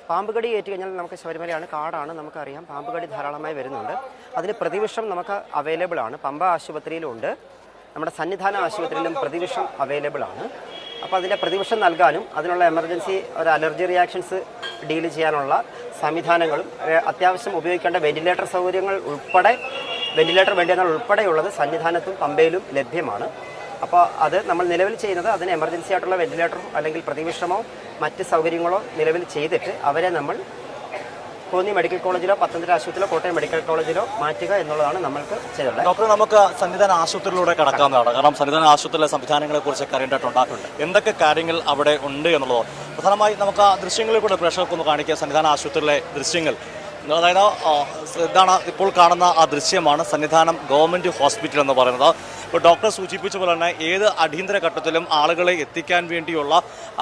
പാമ്പ് കടി ഏറ്റു കഴിഞ്ഞാൽ നമുക്ക് ശബരിമലയാണ്, കാടാണ്, നമുക്കറിയാം. പാമ്പ് കടി ധാരാളമായി വരുന്നുണ്ട്. അതിന് പ്രതിവിഷം നമുക്ക് അവൈലബിൾ ആണ്. പമ്പ ആശുപത്രിയിലുണ്ട്, നമ്മുടെ സന്നിധാന ആശുപത്രിയിലും പ്രതിവിഷം അവൈലബിൾ ആണ്. അപ്പോൾ അതിൻ്റെ പ്രതിവിഷം നൽകാനും അതിനുള്ള എമർജൻസി ഒരു അലർജി റിയാക്ഷൻസ് ഡീൽ ചെയ്യാനുള്ള സംവിധാനങ്ങളും അത്യാവശ്യം ഉപയോഗിക്കേണ്ട വെന്റിലേറ്റർ സൗകര്യങ്ങൾ ഉൾപ്പെടെ, വെന്റിലേറ്റർ വേണ്ടിയങ്ങൾ ഉൾപ്പെടെയുള്ളത് സന്നിധാനത്തും പമ്പയിലും ലഭ്യമാണ്. അപ്പോൾ അത് നമ്മൾ നിലവിൽ ചെയ്യുന്നത് അതിന് എമർജൻസി ആയിട്ടുള്ള വെന്റിലേറ്ററോ അല്ലെങ്കിൽ പ്രതിവിഷമോ മറ്റ് സൗകര്യങ്ങളോ നിലവിൽ ചെയ്തിട്ട് അവരെ നമ്മൾ കോന്നി മെഡിക്കൽ കോളേജിലോ പത്തനംതിട്ട ആശുപത്രിയിലോ കോട്ടയം മെഡിക്കൽ കോളേജിലോ മാറ്റുക എന്നുള്ളതാണ് നമ്മൾക്ക് ചെയ്യേണ്ടത്. ഡോക്ടർ, നമുക്ക് സന്നിധാന ആശുപത്രിയിലൂടെ കടക്കാവുന്നതാണ്. കാരണം സന്നിധാന ആശുപത്രിയിലെ സംവിധാനങ്ങളെ കുറിച്ചൊക്കെ അറിയേണ്ടതുണ്ട്. എന്തൊക്കെ കാര്യങ്ങൾ അവിടെ ഉണ്ട് എന്നുള്ളതോ പ്രധാനമായി നമുക്ക് ആ ദൃശ്യങ്ങളിൽ കൂടെ പ്രേക്ഷകർക്കൊന്ന് കാണിക്കുക. സന്നിധാന ആശുപത്രിയിലെ ദൃശ്യങ്ങൾ അതായത് ഇതാണ് ഇപ്പോൾ കാണുന്ന ആ ദൃശ്യമാണ് സന്നിധാനം ഗവൺമെൻറ് ഹോസ്പിറ്റൽ എന്ന് പറയുന്നത്. ഇപ്പോൾ ഡോക്ടർ സൂചിപ്പിച്ച പോലെ തന്നെ ഏത് അടിയന്തര ഘട്ടത്തിലും ആളുകളെ എത്തിക്കാൻ വേണ്ടിയുള്ള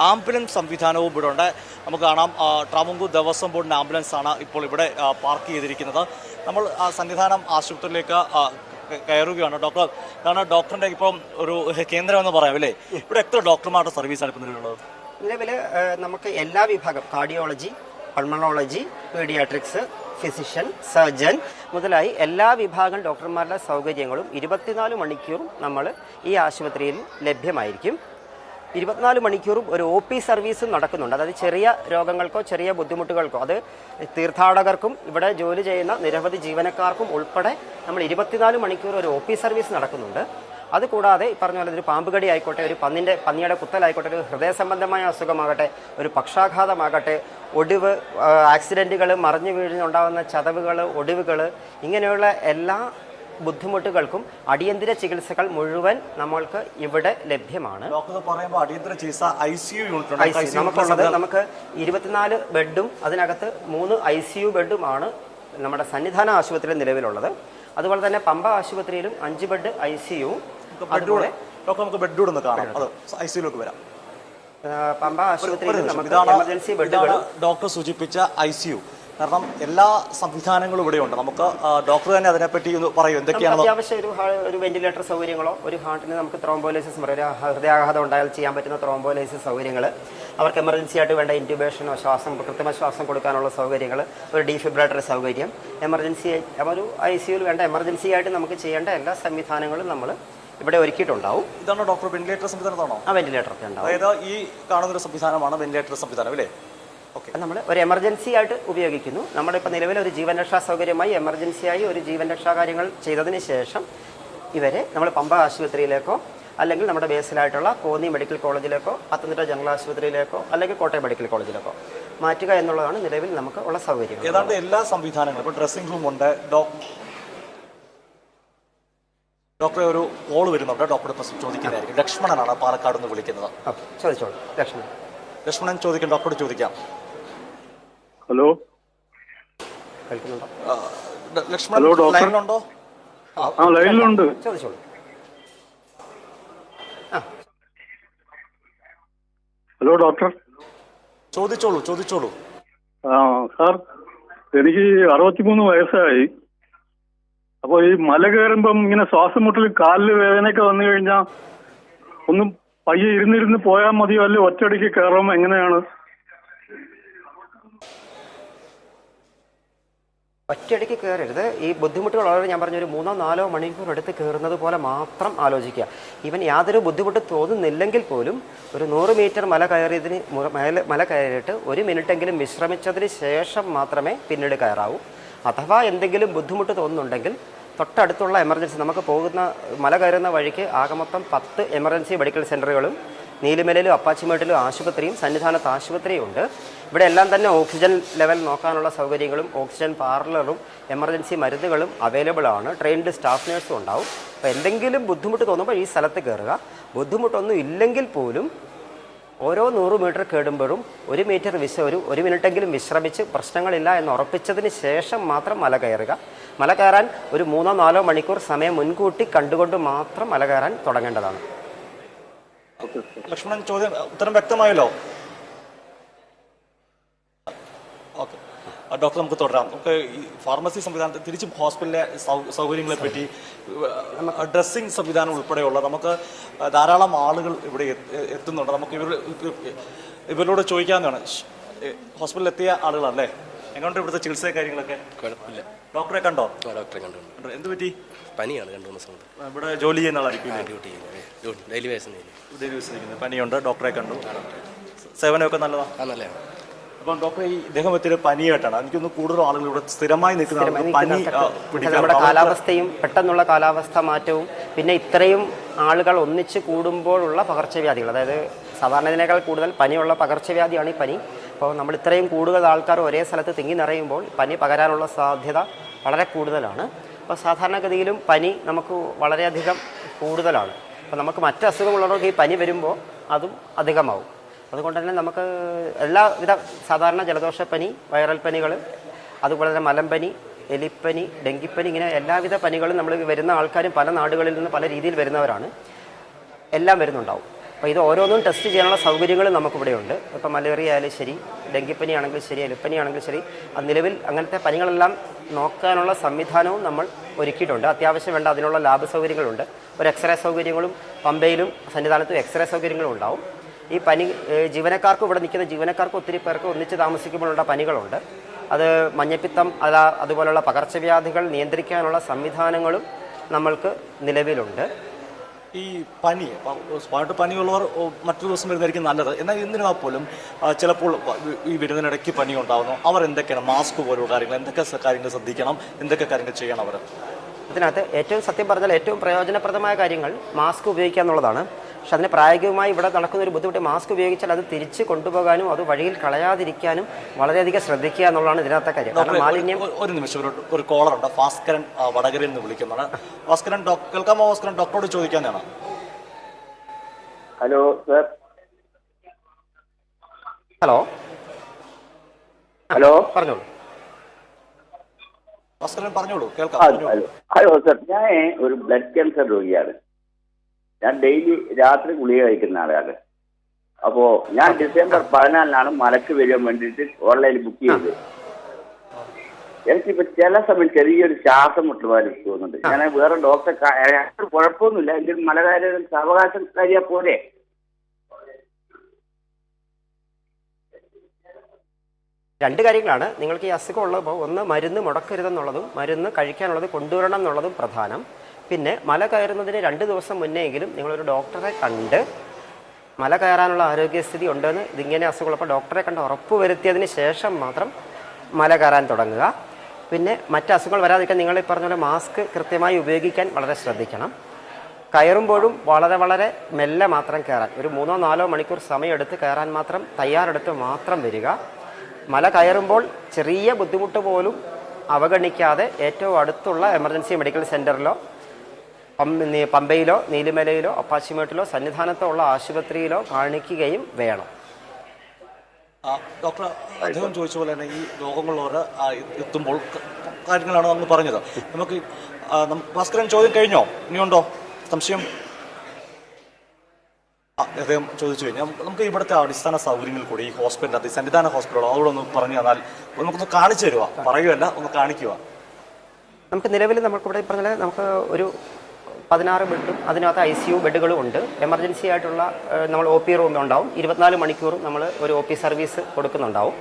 ആംബുലൻസ് സംവിധാനവും ഇവിടെ ഉണ്ട്. നമുക്ക് കാണാം ട്രാവൻകൂർ ദേവസ്വം ബോർഡിൻ്റെ ആംബുലൻസ് ആണ് ഇപ്പോൾ ഇവിടെ പാർക്ക് ചെയ്തിരിക്കുന്നത്. നമ്മൾ സന്നിധാനം ആശുപത്രിയിലേക്ക് കയറുകയാണ്. ഡോക്ടർ കാരണം ഡോക്ടറിൻ്റെ ഇപ്പം ഒരു കേന്ദ്രം എന്ന് പറയാം അല്ലേ? ഇവിടെ എത്ര ഡോക്ടർമാരുടെ സർവീസാണ് ഇപ്പോൾ നിലവിലുള്ളത്? നിലവിൽ നമുക്ക് എല്ലാ വിഭാഗം cardiology, pulmonology, paediatrics, physician, surgeon മുതലായി എല്ലാ വിഭാഗം ഡോക്ടർമാരുടെ സൗകര്യങ്ങളും 24 മണിക്കൂറും നമ്മൾ ഈ ആശുപത്രിയിൽ ലഭ്യമായിരിക്കും. 24 മണിക്കൂറും ഒരു OP സർവീസും നടക്കുന്നുണ്ട്. അതായത് ചെറിയ രോഗങ്ങൾക്കോ ചെറിയ ബുദ്ധിമുട്ടുകൾക്കോ, അത് തീർത്ഥാടകർക്കും ഇവിടെ ജോലി ചെയ്യുന്ന നിരവധി ജീവനക്കാർക്കും ഉൾപ്പെടെ നമ്മൾ 24 മണിക്കൂർ ഒരു OP സർവീസ് നടക്കുന്നുണ്ട്. അതുകൂടാതെ ഈ പറഞ്ഞ പോലെ ഒരു പാമ്പുകടി ആയിക്കോട്ടെ, ഒരു പന്നിയുടെ കുത്തലായിക്കോട്ടെ, ഒരു ഹൃദയ സംബന്ധമായ അസുഖമാകട്ടെ, ഒരു പക്ഷാഘാതമാകട്ടെ, ഒടിവ്, ആക്സിഡൻറ്റുകൾ, മറിഞ്ഞു വീഴുന്നുണ്ടാകുന്ന ചതവുകൾ, ഒടിവുകൾ, ഇങ്ങനെയുള്ള എല്ലാ ബുദ്ധിമുട്ടുകൾക്കും അടിയന്തര ചികിത്സകൾ മുഴുവൻ നമ്മൾക്ക് ഇവിടെ ലഭ്യമാണ്. നമുക്കുള്ളത് നമുക്ക് 24 ബെഡും അതിനകത്ത് 3 ICU ബെഡുമാണ് നമ്മുടെ സന്നിധാന ആശുപത്രിയിൽ നിലവിലുള്ളത്. അതുപോലെ തന്നെ പമ്പ ആശുപത്രിയിലും 5 ബെഡ് ICU. അതുപോലെ നമുക്ക് ബെഡൂടെ കാണാം. അത് ICUലേക്ക് വരാം. പമ്പ ആശുപത്രിയിൽ നമുക്ക് എമർജൻസി ബെഡുകൾ ഡോക്ടർ സൂചിപ്പിച്ച ICU. കാരണം എല്ലാ സംവിധാനങ്ങളും ഇവിടെയുണ്ട്. നമുക്ക് ഡോക്ടർ തന്നെ അതിനെപ്പറ്റി ഒന്ന് പറയും എന്തൊക്കെയാണ്. അത്യാവശ്യം ഒരു വെന്റിലേറ്റർ സൗകര്യങ്ങളോ, ഒരു ഹാർട്ടിന് നമുക്ക് ത്രോംബോലൈസിസ്, ഒരു ഹൃദയാഘാതം ഉണ്ടായാൽ ചെയ്യാൻ പറ്റുന്ന ത്രോംബോലൈസിസ് സൗകര്യങ്ങൾ, അവർക്ക് എമർജൻസി ആയിട്ട് വേണ്ട ഇൻറ്റ്യൂബേഷനോ കൃത്രിമ ശ്വാസം കൊടുക്കാനുള്ള സൗകര്യങ്ങൾ, ഒരു ഡീഫിബ്രിലേറ്റർ സൗകര്യം, എമർജൻസി ഒരു ICUയിൽ വേണ്ട എമർജൻസി ആയിട്ട് നമുക്ക് ചെയ്യേണ്ട എല്ലാ സംവിധാനങ്ങളും നമ്മൾ ഇവിടെ ഒരുക്കിയിട്ടുണ്ടാവും. ഇതാണ് ഡോക്ടർ വെന്റിലേറ്റർ സംവിധാനമാണോ? ആ, വെന്റിലേറ്റർ ഒക്കെ ഉണ്ടാവും. അതായത് ഈ കാണുന്നൊരു സംവിധാനമാണ് വെന്റിലേറ്റർ സംവിധാനം അല്ലേ? ഓക്കെ. നമ്മൾ ഒരു എമർജൻസി ആയിട്ട് ഉപയോഗിക്കുന്നു. നമ്മുടെ ഇപ്പോൾ നിലവിൽ ഒരു ജീവൻ രക്ഷാ സൗകര്യമായി എമർജൻസിയായി ഒരു ജീവൻ രക്ഷാ കാര്യങ്ങൾ ചെയ്തതിന് ശേഷം ഇവരെ നമ്മൾ പമ്പ ആശുപത്രിയിലേക്കോ അല്ലെങ്കിൽ നമ്മുടെ ബേസിലായിട്ടുള്ള കോന്നി മെഡിക്കൽ കോളേജിലേക്കോ പത്തനംതിട്ട ജനറൽ ആശുപത്രിയിലേക്കോ അല്ലെങ്കിൽ കോട്ടയം മെഡിക്കൽ കോളേജിലേക്കോ മാറ്റുക എന്നുള്ളതാണ് നിലവിൽ നമുക്ക് ഉള്ള സൗകര്യം. ഏതാണ്ട് എല്ലാ സംവിധാനങ്ങളും ഇപ്പോൾ ഡ്രസ്സിംഗ് റൂം ഉണ്ട്. ഡോക്ടറെ ഒരു കോൾ വരുന്നുണ്ട്. ഡോക്ടർ ഇപ്പം ചോദിക്കുന്നതായിരിക്കും. ലക്ഷ്മണനാണ് പാലക്കാട് നിന്ന് വിളിക്കുന്നത്. ചോദിച്ചോളൂ. ലക്ഷ്മണൻ ചോദിക്കാം, ഡോക്ടറോട് ചോദിക്കാം. ഹലോ, കേൾക്കുന്നുണ്ടോ? ലക്ഷ്മണൻ ലൈനിലുണ്ടോ? ആ, ലൈനിലുണ്ട്. ചോദിച്ചോളൂ. Hello doctor. ചോദിച്ചോളൂ. സാർ, എനിക്ക് 63 വയസ്സായി. അപ്പോൾ ഈ മല കയറുമ്പം ഇങ്ങനെ ശ്വാസം മുട്ടൽ, കാലിൽ വേദനയൊക്കെ വന്നു കഴിഞ്ഞാൽ ഒന്നും പയ്യെ ഇരുന്നിരുന്ന് പോയാൽ മതിയോ, അല്ലെ ഒറ്റയടിക്ക് കയറുമ്പോൾ എങ്ങനെയാണ്? ഒറ്റയടിക്ക് കയറരുത്. ഈ ബുദ്ധിമുട്ടുകളുള്ളവർ ഞാൻ പറഞ്ഞൊരു 3-4 മണിക്കൂർ എടുത്ത് കയറുന്നത് പോലെ മാത്രം ആലോചിക്കുക. ഈവൻ യാതൊരു ബുദ്ധിമുട്ട് തോന്നുന്നില്ലെങ്കിൽ പോലും ഒരു 100 മീറ്റർ മല കയറിയിട്ട് 1 മിനിറ്റെങ്കിലും വിശ്രമിച്ചതിന് ശേഷം മാത്രമേ പിന്നീട് കയറാവൂ. അഥവാ എന്തെങ്കിലും ബുദ്ധിമുട്ട് തോന്നുന്നുണ്ടെങ്കിൽ തൊട്ടടുത്തുള്ള എമർജൻസി, നമുക്ക് പോകുന്ന മല കയറുന്ന വഴിക്ക് ആകെ മൊത്തം 10 എമർജൻസി മെഡിക്കൽ സെൻ്ററുകളും നീലിമലയിലും അപ്പാച്ചിമേട്ടിലും ആശുപത്രിയും സന്നിധാനത്ത് ആശുപത്രിയും ഉണ്ട്. ഇവിടെ എല്ലാം തന്നെ ഓക്സിജൻ ലെവൽ നോക്കാനുള്ള സൗകര്യങ്ങളും ഓക്സിജൻ പാർലറും എമർജൻസി മരുന്നുകളും അവൈലബിൾ ആണ്. ട്രെയിൻഡ് സ്റ്റാഫ് നേഴ്സും ഉണ്ടാവും. അപ്പോൾ എന്തെങ്കിലും ബുദ്ധിമുട്ട് തോന്നുമ്പോൾ ഈ സ്ഥലത്ത് കയറുക. ബുദ്ധിമുട്ടൊന്നും ഇല്ലെങ്കിൽ പോലും ഓരോ 100 മീറ്റർ കയറുമ്പോഴും 1 മിനിറ്റെങ്കിലും വിശ്രമിച്ച് പ്രശ്നങ്ങളില്ല എന്ന് ഉറപ്പിച്ചതിന് ശേഷം മാത്രം മല കയറുക. മല കയറാൻ ഒരു 3-4 മണിക്കൂർ സമയം മുൻകൂട്ടി കണ്ടുകൊണ്ട് മാത്രം മല കയറാൻ തുടങ്ങേണ്ടതാണ്. ലക്ഷ്മണൻ ഉത്തരം വ്യക്തമായല്ലോ? ഓക്കെ ഡോക്ടർ, നമുക്ക് തുടരാം. നമുക്ക് ഈ ഫാർമസി സംവിധാനത്തിൽ തിരിച്ച് ഹോസ്പിറ്റലിലെ സൗകര്യങ്ങളെ പറ്റി, ഡ്രസ്സിംഗ് സംവിധാനം ഉൾപ്പെടെയുള്ള നമുക്ക് ധാരാളം ആളുകൾ ഇവിടെ എത്തുന്നുണ്ട്. നമുക്ക് ഇവരോട് ചോദിക്കാവുന്നതാണ്. ഹോസ്പിറ്റലിൽ എത്തിയ ആളുകളല്ലേ, എങ്ങനെയുണ്ട് ഇവിടുത്തെ ചികിത്സ കാര്യങ്ങളൊക്കെ? കുഴപ്പമില്ല. ഡോക്ടറെ കണ്ടോ? ഡോക്ടറെ കണ്ടുണ്ട്. എന്ത് പറ്റി? പനിയാണ് 2 ദിവസം കൊണ്ട്. ഇവിടെ ജോലി ചെയ്യുന്ന ആളായിരിക്കും. ഡ്യൂട്ടി ചെയ്യുന്നത് ഡെയിലി ബേസിന്. പനിയുണ്ട്, ഡോക്ടറെ കണ്ടു. സേവനമൊക്കെ നല്ലതാണ്. നല്ലതാണ്. അപ്പം ഡോക്ടർ, ഈ ഇദ്ദേഹം എത്തിയ പനിയായിട്ടാണ്. എനിക്കൊന്ന് കൂടുതൽ ആളുകൾ ഇവിടെ സ്ഥിരമായി നിൽക്കുന്ന പനി നമ്മുടെ കാലാവസ്ഥയും പെട്ടെന്നുള്ള കാലാവസ്ഥ മാറ്റവും പിന്നെ ഇത്രയും ആളുകൾ ഒന്നിച്ച് കൂടുമ്പോഴുള്ള പകർച്ചവ്യാധികൾ, അതായത് സാധാരണതിനേക്കാൾ കൂടുതൽ പനിയുള്ള പകർച്ചവ്യാധിയാണ് ഈ പനി. അപ്പോൾ നമ്മൾ ഇത്രയും കൂടുതൽ ആൾക്കാർ ഒരേ സ്ഥലത്ത് തിങ്ങി നിറയുമ്പോൾ പനി പകരാനുള്ള സാധ്യത വളരെ കൂടുതലാണ്. അപ്പോൾ സാധാരണഗതിയിലും പനി നമുക്ക് വളരെയധികം കൂടുതലാണ്. അപ്പോൾ നമുക്ക് മറ്റ് അസുഖമുള്ളവർക്ക് ഈ പനി വരുമ്പോൾ അതും അധികമാവും. അതുകൊണ്ട് തന്നെ നമുക്ക് എല്ലാവിധ സാധാരണ ജലദോഷപ്പനി, വൈറൽ പനികൾ, അതുപോലെ തന്നെ മലമ്പനി, എലിപ്പനി, ഡെങ്കിപ്പനി, ഇങ്ങനെ എല്ലാവിധ പനികളും നമ്മൾ വരുന്ന ആൾക്കാരും പല നാടുകളിൽ നിന്ന് പല രീതിയിൽ വരുന്നവരാണ്, എല്ലാം വരുന്നുണ്ടാവും. അപ്പോൾ ഇത് ഓരോന്നും ടെസ്റ്റ് ചെയ്യാനുള്ള സൗകര്യങ്ങളും നമുക്കിവിടെയുണ്ട്. ഇപ്പോൾ മലേറിയ ആയാലും ശരി, ഡെങ്കിപ്പനി ആണെങ്കിലും ശരി, എലിപ്പനി ആണെങ്കിലും ശരി, അത് നിലവിൽ അങ്ങനത്തെ പനികളെല്ലാം നോക്കാനുള്ള സംവിധാനവും നമ്മൾ ഒരുക്കിയിട്ടുണ്ട്. അത്യാവശ്യം വേണ്ട അതിനുള്ള ലാബ് സൗകര്യങ്ങളുണ്ട്. ഒരു എക്സ്റേ സൗകര്യങ്ങളും പമ്പയിലും സന്നിധാനത്തും എക്സ്റേ സൗകര്യങ്ങളും ഉണ്ടാവും. ഈ പനി ജീവനക്കാർക്ക്, ഇവിടെ നിൽക്കുന്ന ജീവനക്കാർക്ക് ഒത്തിരി പേർക്ക് ഒന്നിച്ച് താമസിക്കുമ്പോഴുള്ള പനികളുണ്ട്. അത് മഞ്ഞപ്പിത്തം അതുപോലുള്ള പകർച്ചവ്യാധികൾ നിയന്ത്രിക്കാനുള്ള സംവിധാനങ്ങളും നമ്മൾക്ക് നിലവിലുണ്ട്. ഈ പനി സ്പോട്ട് പനിയുള്ളവർ മറ്റൊരു ദിവസം വരുന്നതായിരിക്കും നല്ലത്. എന്നാൽ എന്നിരുന്നാൽ പോലും ചിലപ്പോൾ ഈ വരുന്നതിനിടയ്ക്ക് പനി ഉണ്ടാകുന്നു. അവർ എന്തൊക്കെയാണ് മാസ്ക് പോലുള്ള കാര്യങ്ങൾ, എന്തൊക്കെ കാര്യങ്ങൾ ശ്രദ്ധിക്കണം, എന്തൊക്കെ കാര്യങ്ങൾ ചെയ്യണം അവർ? ഇതിനകത്ത് ഏറ്റവും സത്യം പറഞ്ഞാൽ ഏറ്റവും പ്രയോജനപ്രദമായ കാര്യങ്ങൾ മാസ്ക് ഉപയോഗിക്കുക എന്നുള്ളതാണ്. പക്ഷെ അതിന് പ്രായോഗികമായി ഇവിടെ നടക്കുന്ന ഒരു ബുദ്ധിമുട്ട്, മാസ്ക് ഉപയോഗിച്ചാൽ അത് തിരിച്ച് കൊണ്ടുപോകാനും അത് വഴിയിൽ കളയാതിരിക്കാനും വളരെയധികം ശ്രദ്ധിക്കുക എന്നുള്ളതാണ് ഇതിനകത്തെ കാര്യം. കാരണം മാലിന്യം. ഒരു നിമിഷം, ഒരു കോളറുണ്ട്, ഭാസ്കരൻ വടകരയിൽ നിന്ന് വിളിക്കുന്നതാണ്. ഭാസ്കരൻ, കേൾക്കാമോ? ഭാസ്കരൻ, ഡോക്ടറോട് ചോദിക്കാനാണ്. Hello sir. ഹലോ ഹലോ, പറഞ്ഞോളൂ. ഭാസ്കരൻ പറഞ്ഞോളൂ, കേൾക്കാം. ഹലോ സർ, ഞാൻ ഒരു ബ്ലഡ് ക്യാൻസർ രോഗിയാണ്. ഞാൻ ഡെയിലി രാത്രി ഗുളിക കഴിക്കുന്ന ആളാണ്. അപ്പോൾ ഞാൻ ഡിസംബർ 14 മലക്ക് വരാൻ വേണ്ടിയിട്ട് ഓൺലൈനിൽ ബുക്ക് ചെയ്തത്. എനിക്കിപ്പോൾ ചില സമയം ചെറിയൊരു ശ്വാസം മുട്ടുമാതിരി തോന്നുന്നുണ്ട്. ഞാൻ വേറെ ഡോക്ടറെ കുഴപ്പമൊന്നുമില്ല, എങ്കിലും മലകാര്യം സാവകാശം കാര്യ പോലെ. രണ്ട് കാര്യങ്ങളാണ് നിങ്ങൾക്ക് ഈ അസുഖം ഉള്ളപ്പോൾ. ഒന്ന്, മരുന്ന് മുടക്കരുതെന്നുള്ളതും മരുന്ന് കഴിക്കാനുള്ളത് കൊണ്ടുവരണം എന്നുള്ളതും പ്രധാനം. പിന്നെ മല കയറുന്നതിന് 2 ദിവസം മുന്നെയെങ്കിലും നിങ്ങളൊരു ഡോക്ടറെ കണ്ട് മല കയറാനുള്ള ആരോഗ്യസ്ഥിതി ഉണ്ടെന്ന്, ഇതിങ്ങനെ അസുഖമുള്ളപ്പോൾ ഡോക്ടറെ കണ്ട് ഉറപ്പ് വരുത്തിയതിന് ശേഷം മാത്രം മല കയറാൻ തുടങ്ങുക. പിന്നെ മറ്റ് അസുഖങ്ങൾ വരാതിരിക്കാൻ നിങ്ങൾ ഈ പറഞ്ഞ പോലെ മാസ്ക് കൃത്യമായി ഉപയോഗിക്കാൻ വളരെ ശ്രദ്ധിക്കണം. കയറുമ്പോഴും വളരെ മെല്ലെ മാത്രം കയറാൻ, ഒരു 3-4 മണിക്കൂർ സമയമെടുത്ത് കയറാൻ മാത്രം തയ്യാറെടുത്ത് മാത്രം വരിക. മല കയറുമ്പോൾ ചെറിയ ബുദ്ധിമുട്ട് പോലും അവഗണിക്കാതെ ഏറ്റവും അടുത്തുള്ള എമർജൻസി മെഡിക്കൽ സെൻ്ററിലോ പമ്പയിലോ നീലിമലയിലോ അപ്പാച്ചിമേട്ടിലോ സന്നിധാനത്തോ ഉള്ള ആശുപത്രിയിലോ കാണിക്കുകയും വേണം. ഡോക്ടർ, അദ്ദേഹം ചോദിച്ച പോലെ തന്നെ ഈ രോഗങ്ങളുള്ളവർ എത്തുമ്പോൾ കാര്യങ്ങളാണ് നമ്മൾ പറഞ്ഞത്. നമുക്ക് ഭാസ്കരൻ ചോദ്യം കഴിഞ്ഞോ? ഇനിയുണ്ടോ സംശയം? അദ്ദേഹം ചോദിച്ചു കഴിഞ്ഞാൽ നമുക്ക് ഇവിടുത്തെ അടിസ്ഥാന സൗകര്യങ്ങൾ കൂടി ഈ ഹോസ്പിറ്റലിനകത്ത്, സന്നിധാന ഹോസ്പിറ്റലോ, അതുകൂടെ ഒന്ന് പറഞ്ഞു തന്നാൽ നമുക്കൊന്ന് കാണിച്ചു തരുക. പറയുകയല്ല, ഒന്ന് കാണിക്കുക. നമുക്ക് നിലവിൽ നമുക്കിവിടെ പറഞ്ഞാൽ നമുക്ക് ഒരു 16 ബെഡും അതിനകത്ത് ICU ബെഡുകളും ഉണ്ട്. എമർജൻസി ആയിട്ടുള്ള നമ്മൾ OP റൂം ഉണ്ടാവും. 24 മണിക്കൂറും നമ്മൾ ഒരു OP സർവീസ് കൊടുക്കുന്നുണ്ടാവും.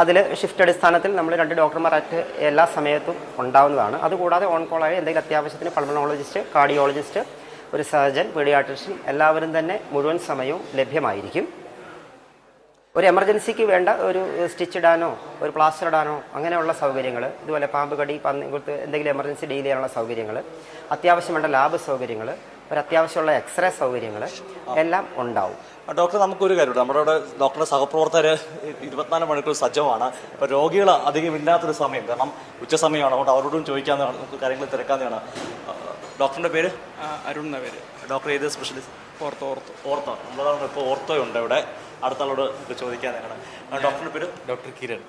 അതിൽ ഷിഫ്റ്റ് അടിസ്ഥാനത്തിൽ നമ്മൾ 2 ഡോക്ടർമാരായിട്ട് എല്ലാ സമയത്തും ഉണ്ടാവുന്നതാണ്. അതുകൂടാതെ ഓൺ കോളായി എന്തെങ്കിലും അത്യാവശ്യത്തിന് പൾമണോളജിസ്റ്റ്, കാർഡിയോളജിസ്റ്റ്, ഒരു സർജൻ, പീഡിയാട്രിഷ്യൻ എല്ലാവരും തന്നെ മുഴുവൻ സമയവും ലഭ്യമായിരിക്കും. ഒരു എമർജൻസിക്ക് വേണ്ട ഒരു സ്റ്റിച്ച് ഇടാനോ ഒരു പ്ലാസ്റ്റർ ഇടാനോ അങ്ങനെയുള്ള സൗകര്യങ്ങൾ, ഇതുപോലെ പാമ്പ് കടി, പന്നിക്കുത്ത്, എന്തെങ്കിലും എമർജൻസി ഡീൽ ചെയ്യാനുള്ള സൗകര്യങ്ങൾ, അത്യാവശ്യം വേണ്ട ലാബ് സൗകര്യങ്ങൾ, ഒരു അത്യാവശ്യമുള്ള എക്സ്റേ സൗകര്യങ്ങൾ എല്ലാം ഉണ്ടാവും. ഡോക്ടർ, നമുക്കൊരു കാര്യമുണ്ട്. നമ്മുടെ ഇവിടെ ഡോക്ടറുടെ സഹപ്രവർത്തകർ 24 മണിക്കൂർ സജ്ജമാണ്. ഇപ്പോൾ രോഗികൾ അധികം ഇല്ലാത്തൊരു സമയം, കാരണം ഉച്ച സമയമാണ്. അതുകൊണ്ട് അവരോടും ചോദിക്കാവുന്നതാണ്, നമുക്ക് കാര്യങ്ങൾ തിരക്കാവുന്നതാണ്. ഡോക്ടറിൻ്റെ പേര്? അരുൺ എന്ന പേര്. ഡോക്ടർ ഏത് സ്പെഷ്യലിസ്റ്റ്? ഓർത്തോ. നമ്മളതാണ് ഇപ്പോൾ ഓർത്തോ ഉണ്ട് ഇവിടെ. അടുത്ത ആളോട് ചോദിക്കാൻ നിൽക്കണം. ഡോക്ടറിൻ്റെ പേര്? ഡോക്ടർ കിരൺ.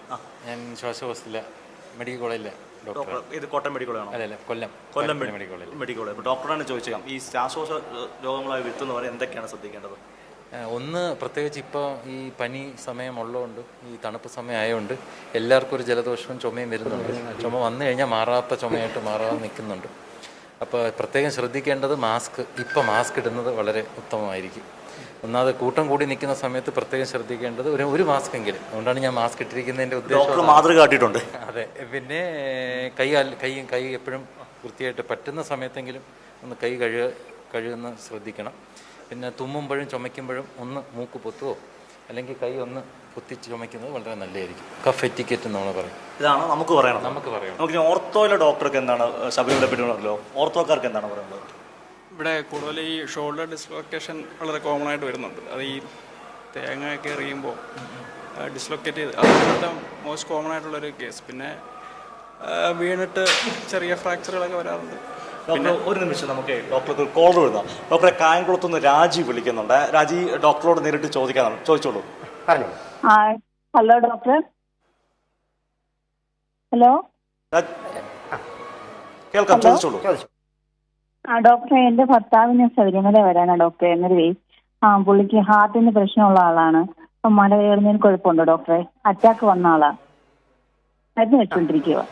ഞാൻ ശ്വാസകോശത്തിലെ മെഡിക്കൽ കോളേജിലെ ഡോക്ടർ. ഇത് കോട്ടയം മെഡിക്കൽ കോളേജാണോ? അല്ലല്ല, കൊല്ലം മെഡിക്കൽ കോളേജ്. ഇപ്പോൾ ഡോക്ടറാണ് ചോദിച്ചേക്കാം, ഈ ശ്വാസകോശ രോഗങ്ങളായി വരുത്തുന്നവരെ എന്തൊക്കെയാണ് ശ്രദ്ധിക്കേണ്ടത്? ഒന്ന്, പ്രത്യേകിച്ച് ഇപ്പോൾ ഈ പനി സമയമുള്ളതുകൊണ്ട്, ഈ തണുപ്പ് സമയം ആയതുകൊണ്ട് എല്ലാവർക്കും ഒരു ജലദോഷവും ചുമയും വരുന്നുണ്ട്. ചുമ വന്നു കഴിഞ്ഞാൽ മാറാത്ത ചുമയായിട്ട് മാറാതെ നിൽക്കുന്നുണ്ട്. അപ്പോൾ പ്രത്യേകം ശ്രദ്ധിക്കേണ്ടത് മാസ്ക് ഇടുന്നത് വളരെ ഉത്തമമായിരിക്കും. ഒന്നാമത് കൂട്ടം കൂടി നിൽക്കുന്ന സമയത്ത് പ്രത്യേകം ശ്രദ്ധിക്കേണ്ടത് ഒരു മാസ്ക് എങ്കിലും. അതുകൊണ്ടാണ് ഞാൻ മാസ്ക് ഇട്ടിരിക്കുന്നതിൻ്റെ ഉദ്ദേശം. മാതൃക കാട്ടിയിട്ടുണ്ട്. അതെ. പിന്നെ കൈ എപ്പോഴും വൃത്തിയായിട്ട് പറ്റുന്ന സമയത്തെങ്കിലും ഒന്ന് കൈ കഴുകുന്ന ശ്രദ്ധിക്കണം. പിന്നെ തുമ്മുമ്പോഴും ചുമയ്ക്കുമ്പോഴും ഒന്ന് മൂക്ക് പൊത്തുവോ അല്ലെങ്കിൽ കൈ ഒന്ന് പൊത്തിച്ച് ചുമയ്ക്കുന്നത് വളരെ നല്ലതായിരിക്കും. കഫ് എറ്റിക്കറ്റ് നമ്മൾ പറയും. ഇതാണ് നമുക്ക് പറയാം. നമുക്ക് ഓർത്തോയിലെ ഡോക്ടർക്ക് എന്താണ് ശബരിമലയെ പറ്റി പറഞ്ഞല്ലോ, ഓർത്തോക്കാർക്ക് എന്താണ് പറയുന്നത്? ഇവിടെ കൂടുതൽ ഈ ഷോൾഡർ ഡിസ്ലൊക്കേഷൻ വളരെ കോമൺ ആയിട്ട് വരുന്നുണ്ട്. അത് ഈ തേങ്ങയൊക്കെ എറിയുമ്പോൾ ഡിസ്ലൊക്കേറ്റ് ചെയ്ത്, അതാണ് മോസ്റ്റ് കോമൺ ആയിട്ടുള്ളൊരു കേസ്. പിന്നെ വീണിട്ട് ചെറിയ ഫ്രാക്ചറുകളൊക്കെ വരാറുണ്ട്. ഡോക്ടർ, ഒരു നിമിഷം, നമുക്ക് ഡോക്ടർക്ക് ഒരു കോൾ എഴുതാം. ഡോക്ടറെ, കായംകുളത്തുനിന്ന് രാജി വിളിക്കുന്നുണ്ട്. രാജി ഡോക്ടറോട് നേരിട്ട് ചോദിക്കാനാണ്. ചോദിച്ചോളൂ. പറഞ്ഞു. Hello doctor. ഹലോ. കേൾക്കാം, ചോദിച്ചോളൂ. ഡോക്ടറെ, എന്റെ ഭർത്താവിന് ശബരിമല വരാനാ ഡോക്ടറെ. എന്നൊരു പുള്ളിക്ക് ഹാർട്ടിന് പ്രശ്നമുള്ള ആളാണ്. അപ്പം മല കയറുന്നതിന് കുഴപ്പമുണ്ടോ ഡോക്ടറെ? അറ്റാക്ക് വന്ന ആളാ, മരുന്ന് വെച്ചുകൊണ്ടിരിക്കുക.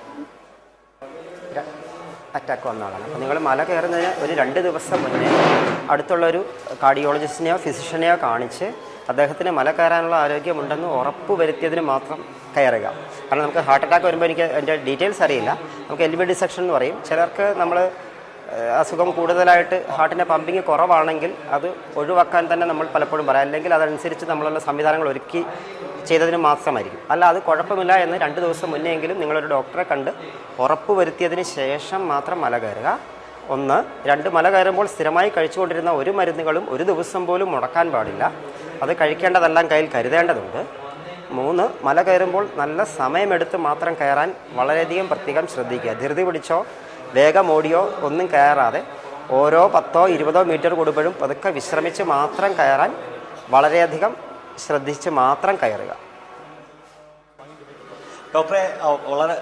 അറ്റാക്ക് വന്ന ആളാണ്. അപ്പോൾ നിങ്ങൾ മല കയറുന്നതിന് ഒരു 2 ദിവസം മുന്നേ അടുത്തുള്ളൊരു കാർഡിയോളജിസ്റ്റിനെയോ ഫിസിഷ്യനെയോ കാണിച്ച് അദ്ദേഹത്തിന് മല കയറാനുള്ള ആരോഗ്യമുണ്ടെന്ന് ഉറപ്പ് വരുത്തിയതിന് മാത്രം കയറുക. കാരണം നമുക്ക് ഹാർട്ട് അറ്റാക്ക് വരുമ്പോൾ എനിക്ക് അതിൻ്റെ ഡീറ്റെയിൽസ് അറിയില്ല. നമുക്ക് എൽ വി ഡിസെക്ഷൻ എന്ന് പറയും. ചിലർക്ക് നമ്മൾ അസുഖം കൂടുതലായിട്ട് ഹാർട്ടിൻ്റെ പമ്പിങ് കുറവാണെങ്കിൽ അത് ഒഴിവാക്കാൻ തന്നെ നമ്മൾ പലപ്പോഴും പറയാം. അല്ലെങ്കിൽ അതനുസരിച്ച് നമ്മളുള്ള സംവിധാനങ്ങൾ ഒരുക്കി ചെയ്തതിന് മാത്രമായിരിക്കും. അല്ല, അത് കുഴപ്പമില്ല എന്ന് 2 ദിവസം മുന്നെയെങ്കിലും നിങ്ങളൊരു ഡോക്ടറെ കണ്ട് ഉറപ്പ് വരുത്തിയതിന് ശേഷം മാത്രം മല കയറുക. 1. 2, മല കയറുമ്പോൾ സ്ഥിരമായി കഴിച്ചുകൊണ്ടിരുന്ന ഒരു മരുന്നുകളും ഒരു ദിവസം പോലും മുടക്കാൻ പാടില്ല. അത് കഴിക്കേണ്ടതെല്ലാം കയ്യിൽ കരുതേണ്ടതുണ്ട്. 3, മല കയറുമ്പോൾ നല്ല സമയമെടുത്ത് മാത്രം കയറാൻ വളരെയധികം പ്രത്യേകം ശ്രദ്ധിക്കുക. ധൃതി പിടിച്ചോ വേഗം ഓടിയോ ഒന്നും കയറാതെ ഓരോ 10 20 മീറ്റർ കൂടുമ്പോഴും പതുക്കെ വിശ്രമിച്ച് മാത്രം കയറാൻ വളരെയധികം ശ്രദ്ധിച്ച് മാത്രം കയറുക. ഡോക്ടറെ,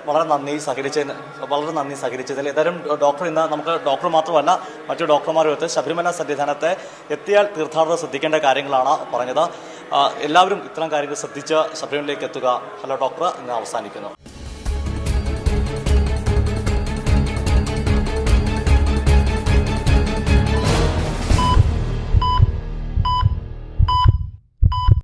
വളരെ നന്ദി സഹകരിച്ചതിൽ. ഏതായാലും ഡോക്ടർ ഇന്ന് നമുക്ക് ഡോക്ടർ മാത്രമല്ല മറ്റു ഡോക്ടർമാരുമൊത്ത് ശബരിമല സന്നിധാനത്തെ എത്തിയാൽ തീർത്ഥാടകർ ശ്രദ്ധിക്കേണ്ട കാര്യങ്ങളാണ് പറഞ്ഞത്. എല്ലാവരും ഇത്തരം കാര്യങ്ങൾ ശ്രദ്ധിച്ച് ശബരിമലയിലേക്ക് എത്തുക. ഹലോ ഡോക്ടർ ഇന്ന് അവസാനിക്കുന്നു.